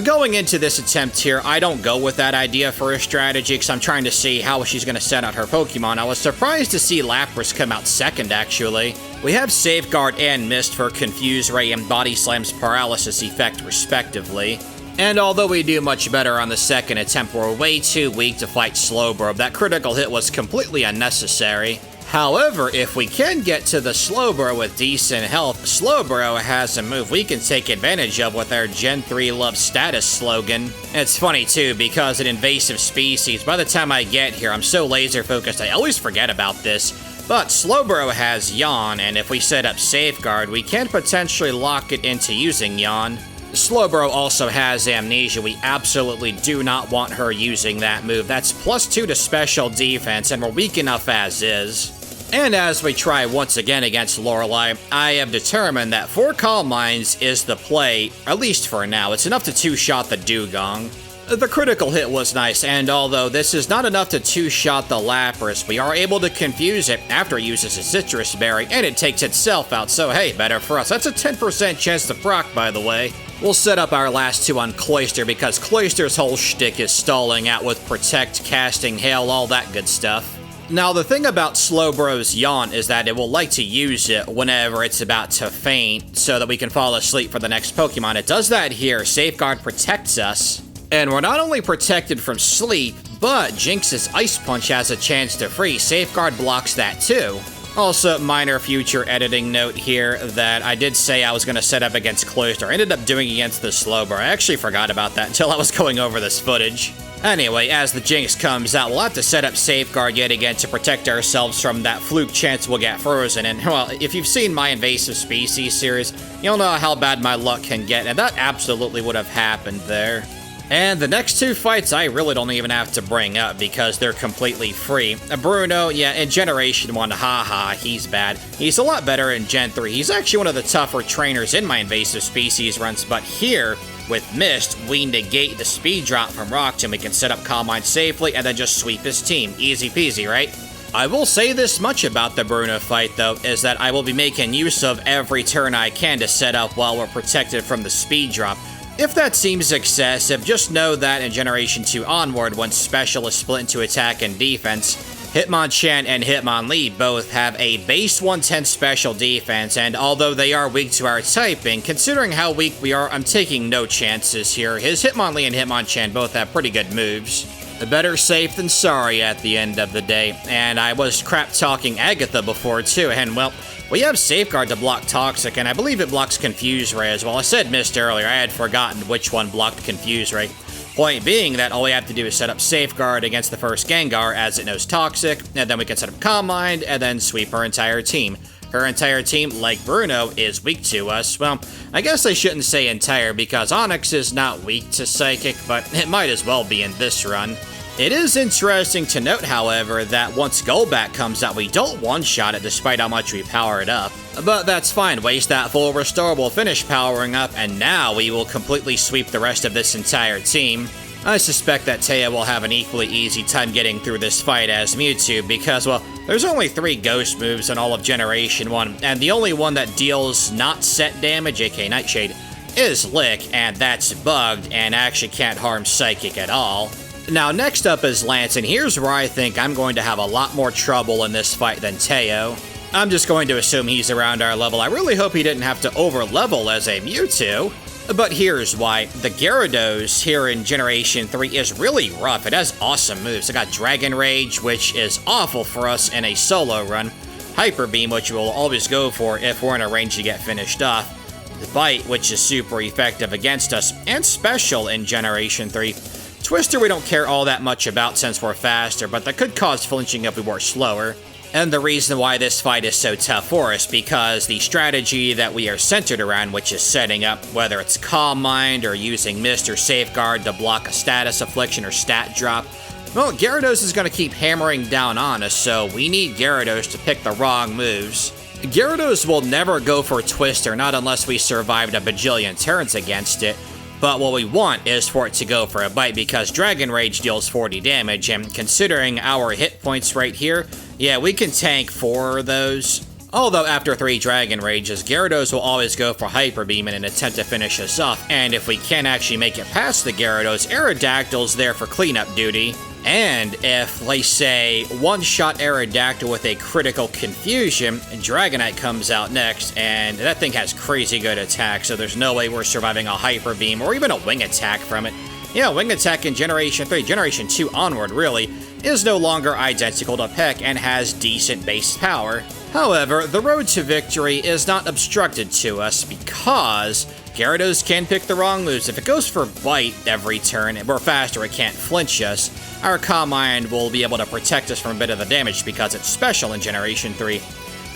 Going into this attempt here, I don't go with that idea for a strategy because I'm trying to see how she's going to set out her Pokemon. I was surprised to see Lapras come out second, actually. We have Safeguard and Mist for Confuse Ray and Body Slam's Paralysis effect, respectively. And although we do much better on the second attempt, we're way too weak to fight Slowbro. That critical hit was completely unnecessary. However, if we can get to the Slowbro with decent health, Slowbro has a move we can take advantage of with our Gen 3 Love Status slogan. It's funny too, because in Invasive Species, by the time I get here, I'm so laser focused I always forget about this. But Slowbro has Yawn, and if we set up Safeguard, we can potentially lock it into using Yawn. Slowbro also has Amnesia. We absolutely do not want her using that move. That's +2 to special defense, and we're weak enough as is. And as we try once again against Lorelei, I have determined that 4 Calm Minds is the play, at least for now. It's enough to two-shot the Dewgong. The critical hit was nice, and although this is not enough to two-shot the Lapras, we are able to confuse it after it uses a Citrus Berry, and it takes itself out, so hey, better for us. That's a 10% chance to proc, by the way. We'll set up our last 2 on Cloyster, because Cloyster's whole shtick is stalling out with Protect, Casting, Hail, all that good stuff. Now, the thing about Slowbro's Yawn is that it will like to use it whenever it's about to faint, so that we can fall asleep for the next Pokemon. It does that here. Safeguard protects us. And we're not only protected from sleep, but Jinx's Ice Punch has a chance to freeze. Safeguard blocks that too. Also, minor future editing note here that I did say I was going to set up against Cloyster. I ended up doing against the Slowbro. I actually forgot about that until I was going over this footage. Anyway, as the Jinx comes out, we'll have to set up Safeguard yet again to protect ourselves from that fluke chance we'll get frozen. And, well, if you've seen my Invasive Species series, you'll know how bad my luck can get, and that absolutely would have happened there. And the next 2 fights I really don't even have to bring up because they're completely free. Bruno, yeah, in Generation 1, haha, he's bad. He's a lot better in Gen 3. He's actually one of the tougher trainers in my Invasive Species runs, but here, with Mist, we negate the speed drop from Rock Tomb. We can set up Calm Mind safely and then just sweep his team. Easy peasy, right? I will say this much about the Bruno fight, though, is that I will be making use of every turn I can to set up while we're protected from the speed drop. If that seems excessive, just know that in Generation 2 onward, when Special is split into attack and defense, Hitmonchan and Hitmonlee both have a base 110 special defense, and although they are weak to our typing, considering how weak we are, I'm taking no chances here. His Hitmonlee and Hitmonchan both have pretty good moves. Better safe than sorry at the end of the day, and I was crap-talking Agatha before too, and well, we have Safeguard to block Toxic, and I believe it blocks Confuse Ray as well. I said Mist earlier, I had forgotten which one blocked Confuse Ray. Point being that all we have to do is set up Safeguard against the first Gengar as it knows Toxic, and then we can set up Calm Mind, and then sweep her entire team. Her entire team, like Bruno, is weak to us. Well, I guess I shouldn't say entire because Onix is not weak to Psychic, but it might as well be in this run. It is interesting to note, however, that once Golbat comes out, we don't one-shot it despite how much we power it up. But that's fine, waste that full restore, we'll finish powering up, and now we will completely sweep the rest of this entire team. I suspect that Teo will have an equally easy time getting through this fight as Mewtwo because, well, there's only 3 ghost moves in all of Generation 1, and the only one that deals not set damage, aka Nightshade, is Lick, and that's bugged and actually can't harm Psychic at all. Now, next up is Lance, and here's where I think I'm going to have a lot more trouble in this fight than Teo. I'm just going to assume he's around our level. I really hope he didn't have to over-level as a Mewtwo. But here's why. The Gyarados here in Generation 3 is really rough. It has awesome moves. It got Dragon Rage, which is awful for us in a solo run. Hyper Beam, which we'll always go for if we're in a range to get finished off. The Bite, which is super effective against us, and Special in Generation 3. Twister we don't care all that much about since we're faster, but that could cause flinching if we were slower. And the reason why this fight is so tough for us, because the strategy that we are centered around, which is setting up, whether it's Calm Mind or using Mist or Safeguard to block a status affliction or stat drop, well, Gyarados is going to keep hammering down on us, so we need Gyarados to pick the wrong moves. Gyarados will never go for Twister, not unless we survived a bajillion turns against it. But what we want is for it to go for a Bite because Dragon Rage deals 40 damage, and considering our hit points right here, yeah, we can tank 4 of those. Although after 3 Dragon Rages, Gyarados will always go for Hyper Beam in an attempt to finish us off, and if we can't actually make it past the Gyarados, Aerodactyl's there for cleanup duty. And if, let's say, one-shot Aerodactyl with a critical confusion, Dragonite comes out next, and that thing has crazy good attack, so there's no way we're surviving a Hyper Beam or even a Wing Attack from it. Yeah, Wing Attack in Generation 3, Generation 2 onward, really, is no longer identical to Peck and has decent base power. However, the road to victory is not obstructed to us because Gyarados can pick the wrong moves. If it goes for Bite every turn and we're faster, it can't flinch us. Our Calm Mind will be able to protect us from a bit of the damage because it's special in Generation 3.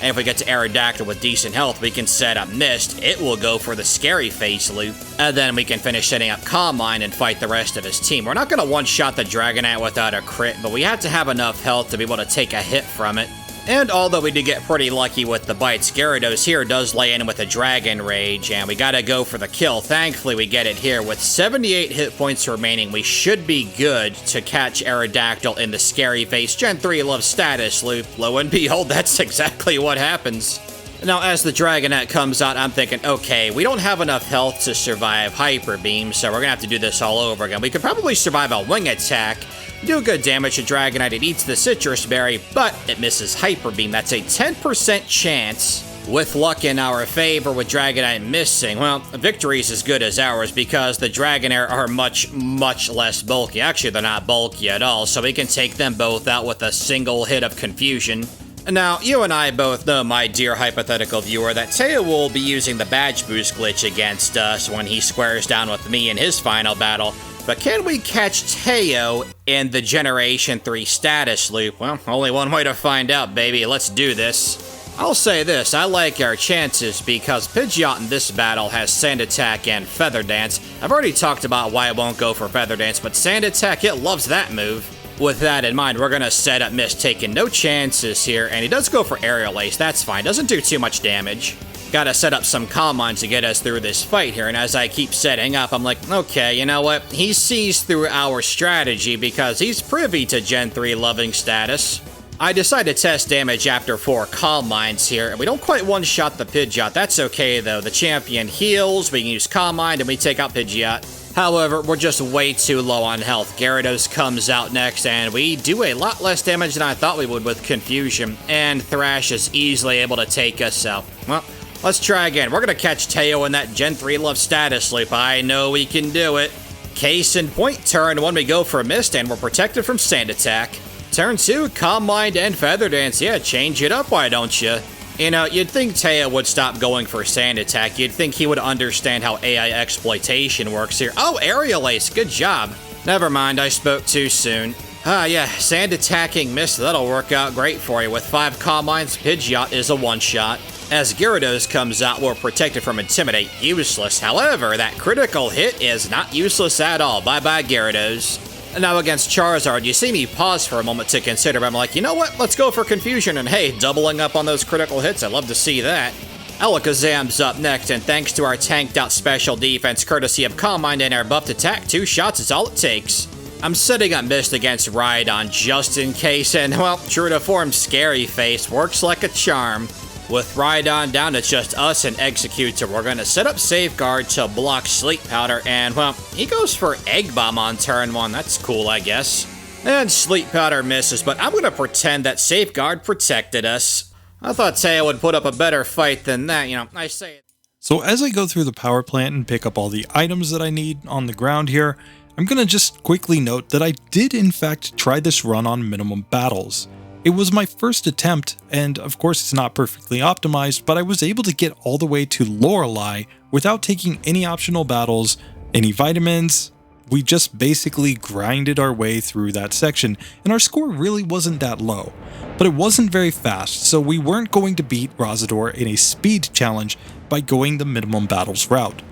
And if we get to Aerodactyl with decent health, we can set up Mist. It will go for the Scary Face loop. And then we can finish setting up Calm Mind and fight the rest of his team. We're not going to one-shot the Dragonite without a crit, but we have to have enough health to be able to take a hit from it. And although we did get pretty lucky with the bites, Gyarados here does lay in with a Dragon Rage, and we gotta go for the kill. Thankfully, we get it here. With 78 hit points remaining, we should be good to catch Aerodactyl in the Scary Face Gen 3 Love status loop. Lo and behold, that's exactly what happens. Now, as the Dragonite comes out, I'm thinking, okay, we don't have enough health to survive Hyper Beam, so we're gonna have to do this all over again. We could probably survive a Wing Attack, do good damage to Dragonite. It eats the Citrus Berry, but it misses Hyper Beam. That's a 10% chance. With luck in our favor, with Dragonite missing, well, victory is as good as ours because the Dragonair are much, much less bulky. Actually, they're not bulky at all, so we can take them both out with a single hit of Confusion. Now, you and I both know, my dear hypothetical viewer, that Teo will be using the Badge Boost glitch against us when he squares down with me in his final battle. But can we catch Teo in the Generation 3 status loop? Well, only one way to find out, baby. Let's do this. I'll say this, I like our chances because Pidgeot in this battle has Sand Attack and Feather Dance. I've already talked about why I won't go for Feather Dance, but Sand Attack, it loves that move. With that in mind, we're gonna set up Mist, taking no chances here, and he does go for Aerial Ace, that's fine, doesn't do too much damage. Gotta set up some Calm Mind to get us through this fight here, and as I keep setting up, I'm like, okay, you know what? He sees through our strategy because he's privy to Gen 3 loving status. I decide to test damage after 4 Calm Minds here, and we don't quite one-shot the Pidgeot. That's okay, though. The champion heals, we can use Calm Mind, and we take out Pidgeot. However, we're just way too low on health. Gyarados comes out next, and we do a lot less damage than I thought we would with Confusion, and Thrash is easily able to take us out. Well, let's try again. We're gonna catch Teo in that Gen 3 Love status loop. I know we can do it. Case in point, turn 1 we go for Mist, and we're protected from Sand Attack. Turn 2, Calm Mind and Feather Dance. Yeah, change it up, why don't you? You know, you'd think Teo would stop going for Sand Attack. You'd think he would understand how AI exploitation works here. Oh, Aerial Ace, good job. Never mind, I spoke too soon. Yeah, Sand Attacking Mist, that'll work out great for you. With 5 Calm Minds, Pidgeot is a one-shot. As Gyarados comes out, we're protected from Intimidate. Useless. However, that critical hit is not useless at all. Bye-bye, Gyarados. Now against Charizard, you see me pause for a moment to consider, but I'm like, you know what? Let's go for Confusion, and hey, doubling up on those critical hits, I'd love to see that. Alakazam's up next, and thanks to our tanked-out special defense, courtesy of Calm Mind and our buffed attack, 2 shots is all it takes. I'm setting up Mist against Rhydon just in case, and well, true to form, Scary Face works like a charm. With Rhydon down, it's just us and Executor. We're going to set up Safeguard to block Sleep Powder, and, well, he goes for Egg Bomb on turn 1. That's cool, I guess. And Sleep Powder misses, but I'm going to pretend that Safeguard protected us. I thought Taya would put up a better fight than that, I say it. So as I go through the power plant and pick up all the items that I need on the ground here, I'm gonna just quickly note that I did in fact try this run on minimum battles. It was my first attempt, and of course it's not perfectly optimized, but I was able to get all the way to Lorelei without taking any optional battles, any vitamins. We just basically grinded our way through that section, and our score really wasn't that low. But it wasn't very fast, so we weren't going to beat Razador in a speed challenge by going the minimum battles route.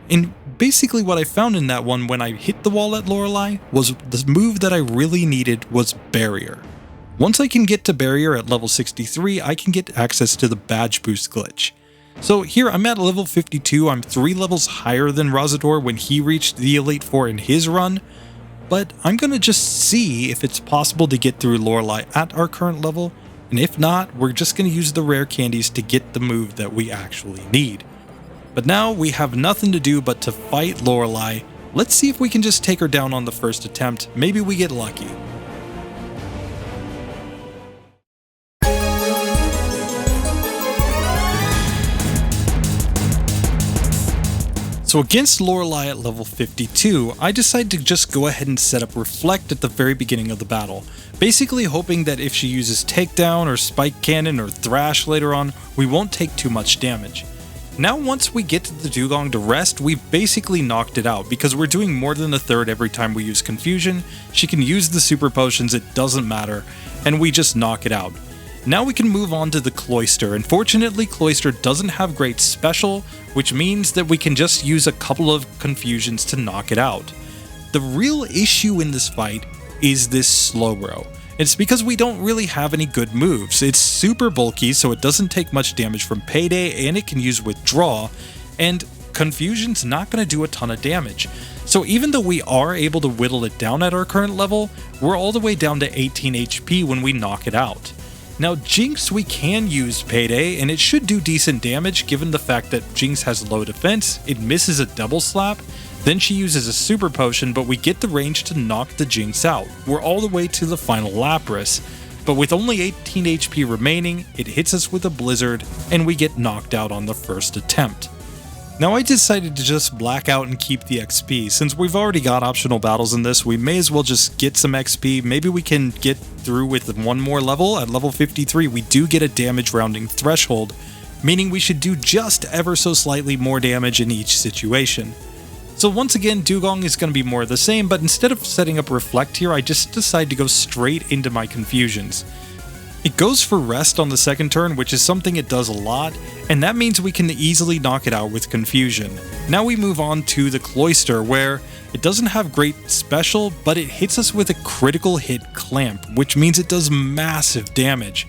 And basically what I found in that one when I hit the wall at Lorelei was the move that I really needed was Barrier. Once I can get to Barrier at level 63, I can get access to the badge boost glitch. So here I'm at level 52, I'm 3 levels higher than Razador when he reached the Elite Four in his run, but I'm gonna just see if it's possible to get through Lorelei at our current level, and if not, we're just gonna use the rare candies to get the move that we actually need. But now we have nothing to do but to fight Lorelei. Let's see if we can just take her down on the first attempt, maybe we get lucky. So against Lorelei at level 52, I decided to just go ahead and set up Reflect at the very beginning of the battle, basically hoping that if she uses Takedown or Spike Cannon or Thrash later on, we won't take too much damage. Now once we get to the Dugong to rest, we've basically knocked it out because we're doing more than a third every time we use Confusion, she can use the super potions, it doesn't matter, and we just knock it out. Now we can move on to the Cloyster. Unfortunately, Cloyster doesn't have great special, which means that we can just use a couple of confusions to knock it out. The real issue in this fight is this Slowbro. It's because we don't really have any good moves. It's super bulky, so it doesn't take much damage from Payday, and it can use Withdraw, and Confusion's not going to do a ton of damage. So even though we are able to whittle it down at our current level, we're all the way down to 18 HP when we knock it out. Now Jinx, we can use Payday, and it should do decent damage given the fact that Jinx has low defense, it misses a double slap, then she uses a super potion, but we get the range to knock the Jinx out. We're all the way to the final Lapras, but with only 18 HP remaining, it hits us with a Blizzard, and we get knocked out on the first attempt. Now I decided to just black out and keep the XP. Since we've already got optional battles in this, we may as well just get some XP. Maybe we can get through with one more level. At level 53, we do get a damage rounding threshold, meaning we should do just ever so slightly more damage in each situation. So once again, Dugong is going to be more of the same, but instead of setting up Reflect here, I just decide to go straight into my Confusions. It goes for rest on the second turn, which is something it does a lot, and that means we can easily knock it out with Confusion. Now we move on to the Cloyster, where it doesn't have great special, but it hits us with a critical hit Clamp, which means it does massive damage.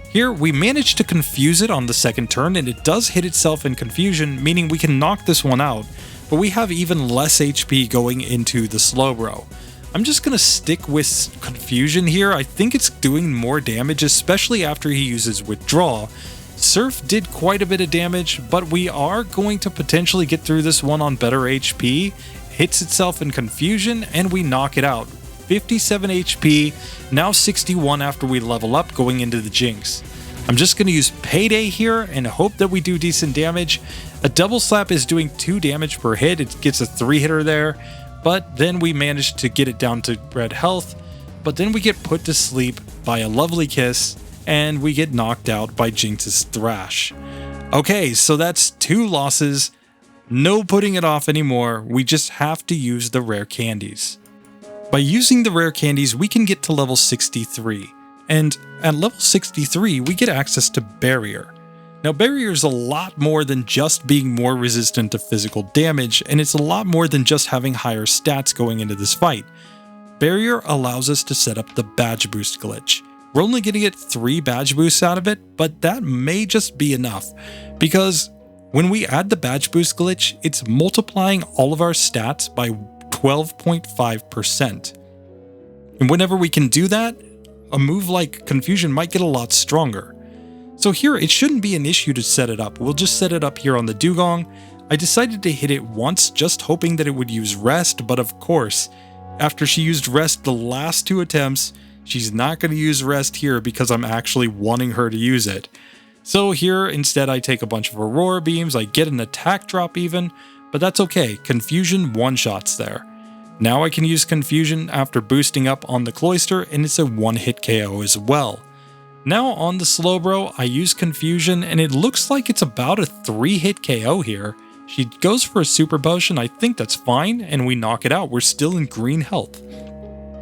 Here, we manage to confuse it on the second turn, and it does hit itself in Confusion, meaning we can knock this one out, but we have even less HP going into the Slowbro. I'm just going to stick with Confusion here. I think it's doing more damage, especially after he uses Withdraw. Surf did quite a bit of damage, but we are going to potentially get through this one on better HP. Hits itself in Confusion, and we knock it out. 57 HP, now 61 after we level up going into the Jinx. I'm just going to use Payday here and hope that we do decent damage. A double slap is doing 2 damage per hit, it gets a 3-hitter there. But then we managed to get it down to red health, but then we get put to sleep by a lovely kiss, and we get knocked out by Jinx's Thrash. Okay, so that's 2 losses, no putting it off anymore, we just have to use the rare candies. By using the rare candies, we can get to level 63, and at level 63, we get access to Barrier. Now Barrier is a lot more than just being more resistant to physical damage, and it's a lot more than just having higher stats going into this fight. Barrier allows us to set up the badge boost glitch. We're only going to get 3 badge boosts out of it, but that may just be enough, because when we add the badge boost glitch, it's multiplying all of our stats by 12.5%. And whenever we can do that, a move like Confusion might get a lot stronger. So here, it shouldn't be an issue to set it up. We'll just set it up here on the Dugong. I decided to hit it once, just hoping that it would use Rest, but of course, after she used Rest the last 2 attempts, She's not going to use Rest here because I'm actually wanting her to use it. So here, instead, I take a bunch of Aurora Beams, I get an attack drop even, but that's okay, Confusion one-shots there. Now I can use Confusion after boosting up on the Cloyster, and it's a one-hit KO as well. Now on the Slowbro, I use Confusion, and it looks like it's about a 3-hit KO here. She goes for a Super Potion, I think that's fine, and we knock it out. We're still in green health.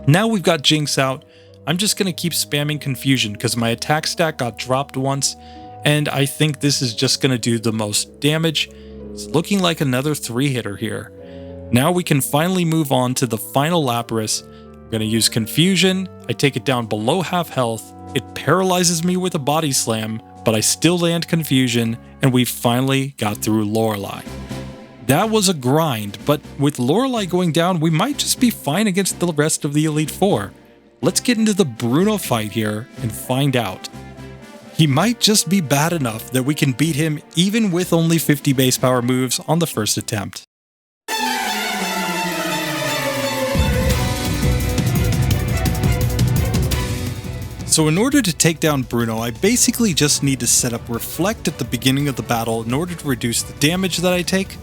Now we've got Jinx out. I'm just going to keep spamming Confusion because my attack stat got dropped once, and I think this is just going to do the most damage. It's looking like another 3-hitter here. Now we can finally move on to the final Lapras. I'm going to use Confusion. I take it down below half health. It paralyzes me with a Body Slam, but I still land Confusion, and we finally got through Lorelei. That was a grind, but with Lorelei going down, we might just be fine against the rest of the Elite Four. Let's get into the Bruno fight here and find out. He might just be bad enough that we can beat him even with only 50 base power moves on the first attempt. So in order to take down Bruno, I basically just need to set up Reflect at the beginning of the battle in order to reduce the damage that I take,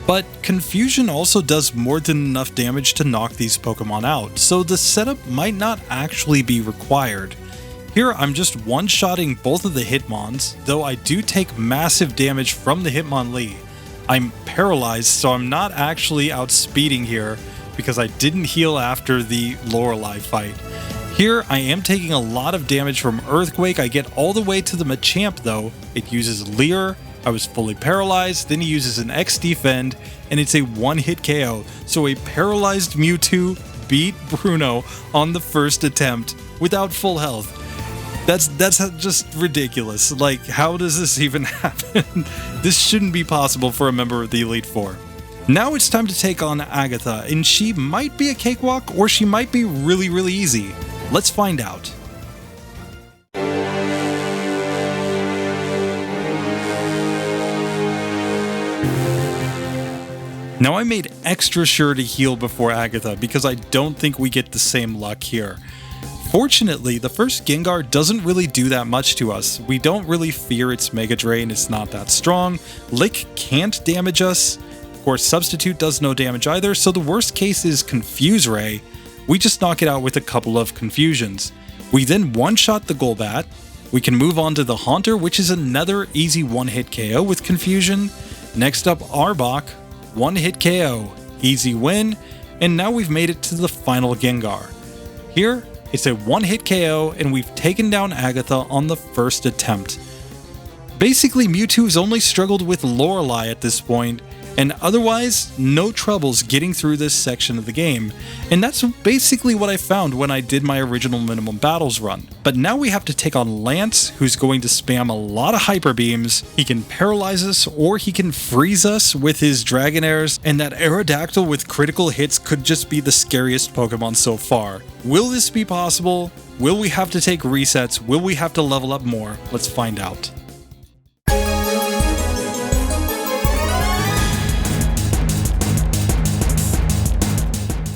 but Confusion also does more than enough damage to knock these Pokemon out, so the setup might not actually be required. Here I'm just one-shotting both of the Hitmons, though I do take massive damage from the Hitmonlee. I'm paralyzed, so I'm not actually outspeeding here because I didn't heal after the Lorelei fight. Here, I am taking a lot of damage from Earthquake. I get all the way to the Machamp though. It uses Leer, I was fully paralyzed, then he uses an X-Defend, and it's a one-hit KO. So a paralyzed Mewtwo beat Bruno on the first attempt without full health. That's just ridiculous. Like, how does this even happen? This shouldn't be possible for a member of the Elite Four. Now it's time to take on Agatha, and she might be a cakewalk or she might be really, really easy. Let's find out. Now I made extra sure to heal before Agatha because I don't think we get the same luck here. Fortunately, the first Gengar doesn't really do that much to us. We don't really fear its Mega Drain, it's not that strong. Lick can't damage us. Of course, Substitute does no damage either, so the worst case is Confuse Ray. We just knock it out with a couple of Confusions. We then one-shot the Golbat. We can move on to the Haunter, which is another easy one-hit KO with Confusion. Next up, Arbok, one-hit KO, easy win, and now we've made it to the final Gengar. Here, it's a one-hit KO, and we've taken down Agatha on the first attempt. Basically, Mewtwo's only struggled with Lorelei at this point, and otherwise, no troubles getting through this section of the game. And that's basically what I found when I did my original Minimum Battles run. But now we have to take on Lance, who's going to spam a lot of Hyper Beams. He can paralyze us, or he can freeze us with his Dragonairs, and that Aerodactyl with critical hits could just be the scariest Pokemon so far. Will this be possible? Will we have to take resets? Will we have to level up more? Let's find out.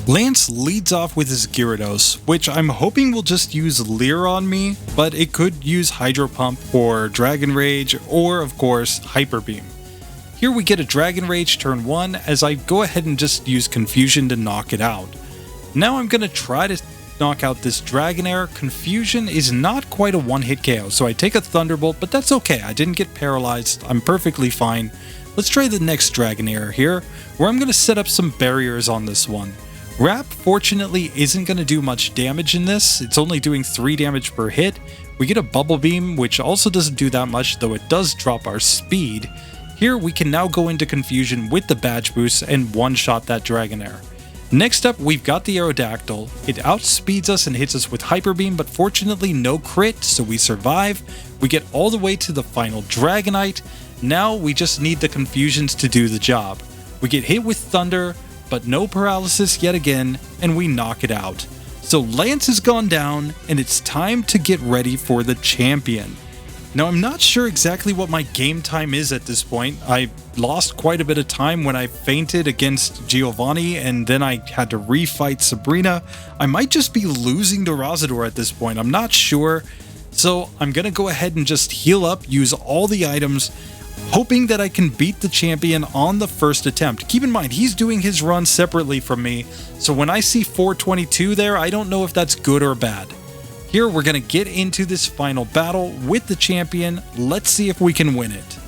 Lance leads off with his Gyarados, which I'm hoping will just use Leer on me, but it could use Hydro Pump or Dragon Rage, or of course, Hyper Beam. Here we get a Dragon Rage turn 1 as I go ahead and just use Confusion to knock it out. Now I'm going to try to knock out this Dragonair. Confusion is not quite a one-hit KO, so I take a Thunderbolt, but that's okay, I didn't get paralyzed, I'm perfectly fine. Let's try the next Dragonair here, where I'm going to set up some barriers on this one. Wrap, fortunately, isn't going to do much damage in this. It's only doing 3 damage per hit. We get a Bubble Beam, which also doesn't do that much, though it does drop our speed. Here, we can now go into Confusion with the Badge Boost and one-shot that Dragonair. Next up, we've got the Aerodactyl. It outspeeds us and hits us with Hyper Beam, but fortunately no crit, so we survive. We get all the way to the final Dragonite. Now, we just need the Confusions to do the job. We get hit with Thunder, but no paralysis yet again, and we knock it out. So Lance has gone down, and it's time to get ready for the champion. Now, I'm not sure exactly what my game time is at this point. I lost quite a bit of time when I fainted against Giovanni, and then I had to refight Sabrina. I might just be losing to Razador at this point. I'm not sure. So I'm going to go ahead and just heal up, use all the items, hoping that I can beat the champion on the first attempt. Keep in mind, he's doing his run separately from me, so when I see 422 there, I don't know if that's good or bad. Here, we're going to get into this final battle with the champion. Let's see if we can win it.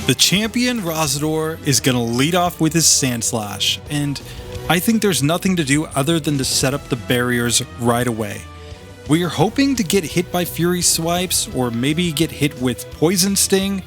The champion, Razador, is going to lead off with his Sand Slash, and I think there's nothing to do other than to set up the barriers right away. We are hoping to get hit by Fury Swipes, or maybe get hit with Poison Sting.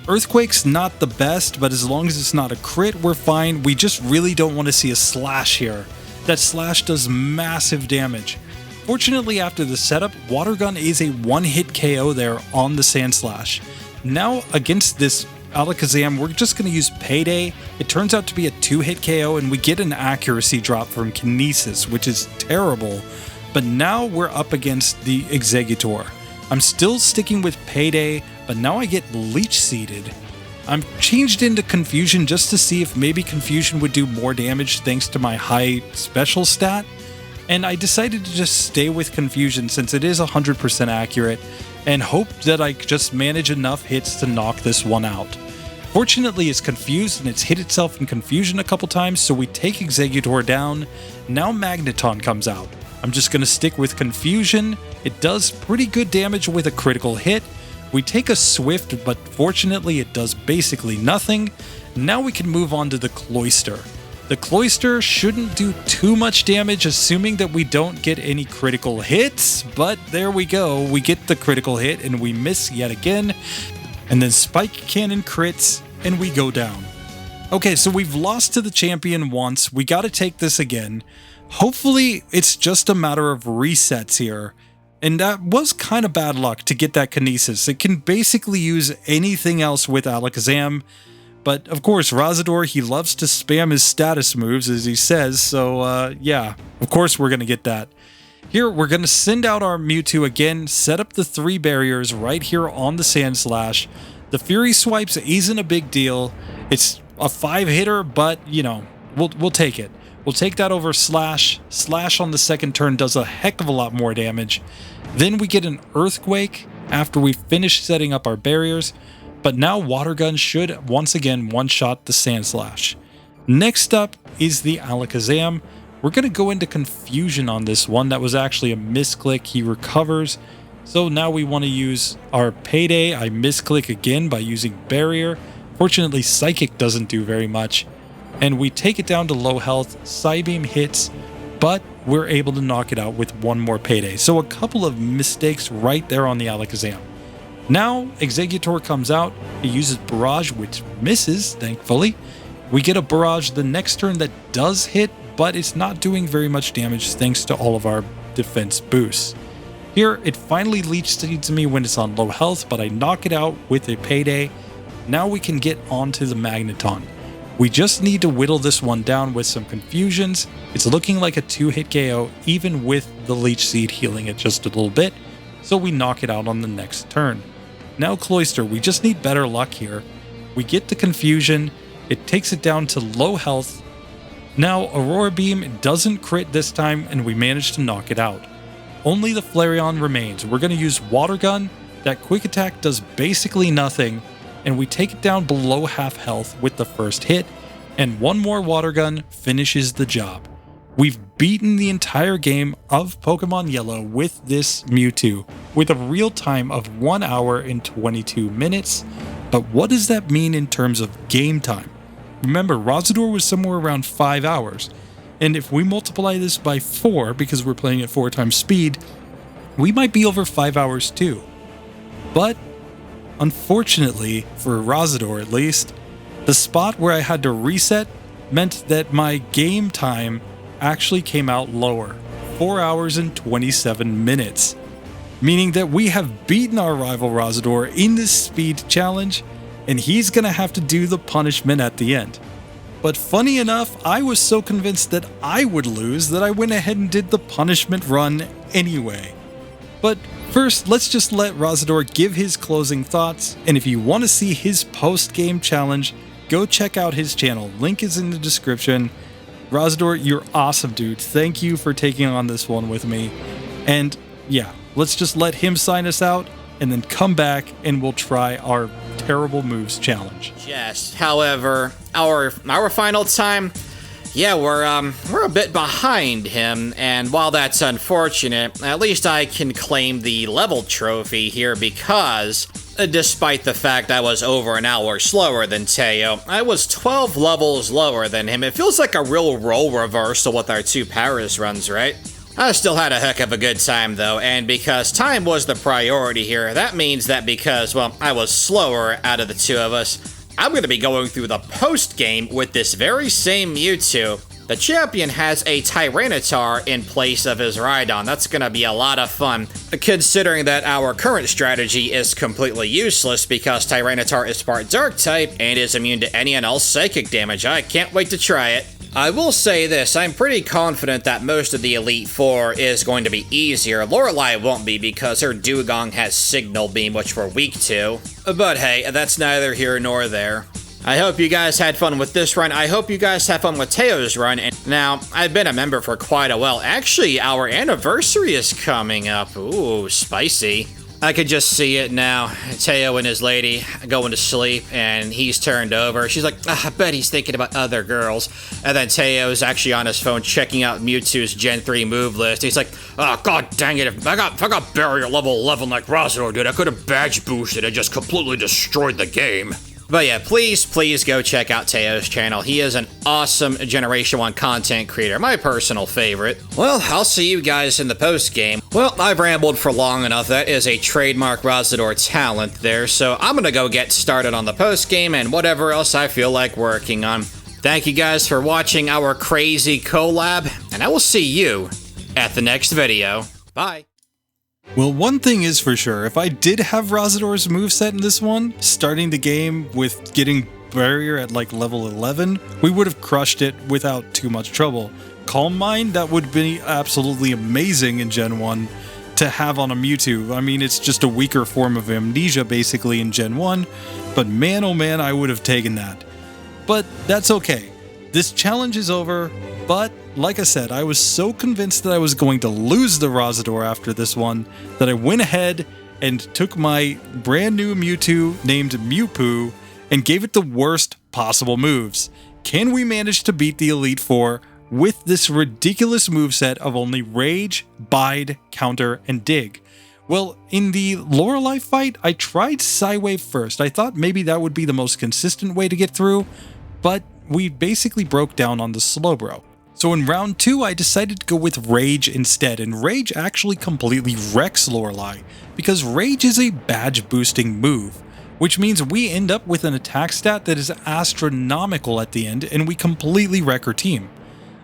Earthquake's not the best, but as long as it's not a crit, we're fine. We just really don't want to see a Slash here. That Slash does massive damage. Fortunately, after the setup, Watergun is a one-hit KO there on the Sand Slash. Now, against this Alakazam, we're just going to use Payday. It turns out to be a 2-hit KO, and we get an accuracy drop from Kinesis, which is terrible. But now we're up against the Exeggutor. I'm still sticking with Payday, but now I get Leech Seeded. I'm changed into Confusion just to see if maybe Confusion would do more damage thanks to my high special stat. And I decided to just stay with Confusion since it is 100% accurate, and hope that I just manage enough hits to knock this one out. Fortunately, it's confused and it's hit itself in Confusion a couple times, so we take Exeggutor down. Now Magneton comes out. I'm just going to stick with Confusion. It does pretty good damage with a critical hit. We take a Swift, but fortunately it does basically nothing. Now we can move on to the Cloyster. The Cloyster shouldn't do too much damage, assuming that we don't get any critical hits, but there we go. We get the critical hit and we miss yet again, and then Spike Cannon crits and we go down. Okay, so we've lost to the champion once. We got to take this again. Hopefully it's just a matter of resets here, and that was kind of bad luck to get that Kinesis. It can basically use anything else with Alakazam. But of course, Razador, he loves to spam his status moves, as he says, so yeah, of course we're going to get that. Here, we're going to send out our Mewtwo again, set up the 3 barriers right here on the Sand Slash. The Fury Swipes isn't a big deal. It's a 5-hitter, but, you know, we'll take it. We'll take that over Slash. Slash on the second turn does a heck of a lot more damage. Then we get an Earthquake after we finish setting up our barriers. But now Watergun should once again one-shot the Sand Slash. Next up is the Alakazam. We're going to go into Confusion on this one. That was actually a misclick. He recovers. So now we want to use our Payday. I misclick again by using Barrier. Fortunately, Psychic doesn't do very much. And we take it down to low health. Psybeam hits, but we're able to knock it out with one more Payday. So a couple of mistakes right there on the Alakazam. Now, Exeggutor comes out, he uses Barrage, which misses, thankfully. We get a Barrage the next turn that does hit, but it's not doing very much damage thanks to all of our defense boosts. Here, it finally Leech Seeds me when it's on low health, but I knock it out with a Payday. Now we can get onto the Magneton. We just need to whittle this one down with some Confusions. It's looking like a 2-hit KO, even with the Leech Seed healing it just a little bit, so we knock it out on the next turn. Now Cloyster, we just need better luck here. We get the Confusion, it takes it down to low health. Now Aurora Beam doesn't crit this time and we manage to knock it out. Only the Flareon remains. We're going to use Water Gun. That quick attack does basically nothing, and we take it down below half health with the first hit, and one more Water Gun finishes the job. We've beaten the entire game of Pokemon Yellow with this Mewtwo, with a real time of 1 hour and 22 minutes. But what does that mean in terms of game time? Remember, Razador was somewhere around 5 hours, and if we multiply this by 4, because we're playing at 4 times speed, we might be over 5 hours too. But, unfortunately, for Razador at least, the spot where I had to reset meant that my game time actually came out lower, 4 hours and 27 minutes. meaning that we have beaten our rival Razador in this speed challenge, and he's gonna have to do the punishment at the end. But funny enough, I was so convinced that I would lose that I went ahead and did the punishment run anyway. But first, let's just let Razador give his closing thoughts, and if you want to see his post-game challenge, go check out his channel. Link is in the description. Razador, you're awesome, dude. Thank you for taking on this one with me. And yeah, let's just let him sign us out, and then come back and we'll try our terrible moves challenge. Yes, however, our final time, yeah, we're a bit behind him, and while that's unfortunate, at least I can claim the level trophy here because, despite the fact I was over an hour slower than Teo, I was 12 levels lower than him. It feels like a real role reversal with our 2 Paris runs, right? I still had a heck of a good time though, and because time was the priority here, that means that because, well, I was slower out of the 2 of us, I'm going to be going through the post-game with this very same Mewtwo. The champion has a Tyranitar in place of his Rhydon. That's going to be a lot of fun, considering that our current strategy is completely useless because Tyranitar is part Dark type and is immune to any and all psychic damage. I can't wait to try it. I will say this, I'm pretty confident that most of the Elite Four is going to be easier. Lorelei won't be because her Dugong has Signal Beam, which we're weak to. But hey, that's neither here nor there. I hope you guys had fun with this run. I hope you guys have fun with Teo's run. And now, I've been a member for quite a while. Actually, our anniversary is coming up. Ooh, spicy. I could just see it now. Teo and his lady going to sleep, and he's turned over. She's like, I bet he's thinking about other girls. And then Teo's actually on his phone checking out Mewtwo's Gen 3 move list. He's like, oh, god dang it. If I got barrier level 11 like Razador did, I could have badge boosted and just completely destroyed the game. But yeah, please go check out Teo's channel. He is an awesome Generation 1 content creator, my personal favorite. Well, I'll see you guys in the post-game. Well, I've rambled for long enough. That is a trademark Razador talent there, so I'm gonna go get started on the post-game and whatever else I feel like working on. Thank you guys for watching our crazy collab, and I will see you at the next video. Bye. Well, one thing is for sure, if I did have Razador's moveset in this one, starting the game with getting barrier at like level 11, we would have crushed it without too much trouble. Calm Mind, that would be absolutely amazing in Gen 1 to have on a Mewtwo. I mean, it's just a weaker form of Amnesia basically in Gen 1, but man oh man, I would have taken that. But that's okay. This challenge is over, but like I said, I was so convinced that I was going to lose the Razador after this one that I went ahead and took my brand new Mewtwo named Mewpoo and gave it the worst possible moves. Can we manage to beat the Elite Four with this ridiculous moveset of only Rage, Bide, Counter, and Dig? Well, in the Lorelei fight, I tried Psywave first. I thought maybe that would be the most consistent way to get through, but we basically broke down on the Slowbro. So in round 2, I decided to go with Rage instead, and Rage actually completely wrecks Lorelei, because Rage is a badge boosting move, which means we end up with an attack stat that is astronomical at the end, and we completely wreck her team.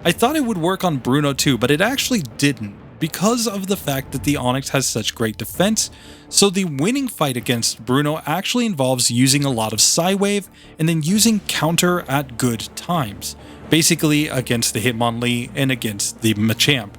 I thought it would work on Bruno too, but it actually didn't, because of the fact that the Onix has such great defense, so the winning fight against Bruno actually involves using a lot of Psywave, and then using Counter at good times. Basically against the Hitmonlee and against the Machamp.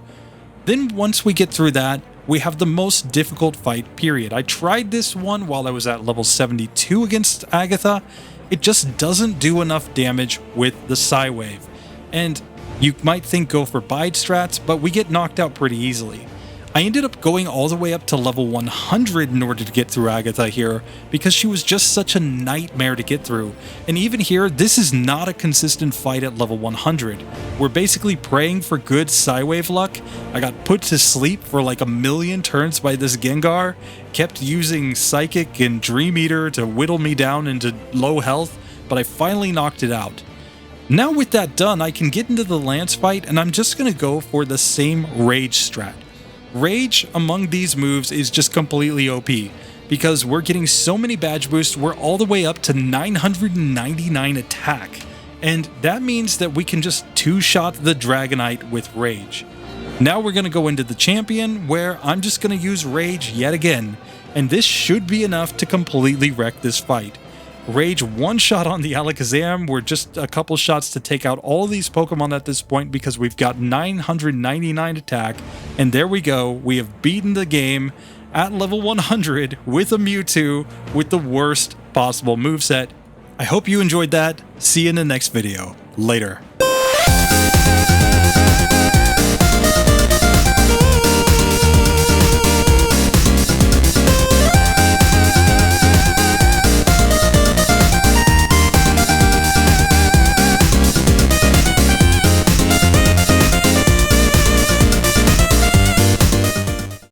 Then once we get through that, we have the most difficult fight period. I tried this one while I was at level 72 against Agatha. It just doesn't do enough damage with the Psywave. And you might think go for Bide strats, but we get knocked out pretty easily. I ended up going all the way up to level 100 in order to get through Agatha here, because she was just such a nightmare to get through. And even here, this is not a consistent fight at level 100. We're basically praying for good Psywave luck. I got put to sleep for like a million turns by this Gengar, kept using Psychic and Dream Eater to whittle me down into low health, but I finally knocked it out. Now with that done, I can get into the Lance fight, and I'm just going to go for the same Rage strat. Rage among these moves is just completely OP, because we're getting so many badge boosts, we're all the way up to 999 attack, and that means that we can just two-shot the Dragonite with Rage. Now we're going to go into the champion, where I'm just going to use Rage yet again, and this should be enough to completely wreck this fight. Rage one shot on the Alakazam. We're just a couple shots to take out all these Pokemon at this point because we've got 999 attack, and there we go. We have beaten the game at level 100 with a Mewtwo with the worst possible moveset. I hope you enjoyed that. See you in the next video. Later.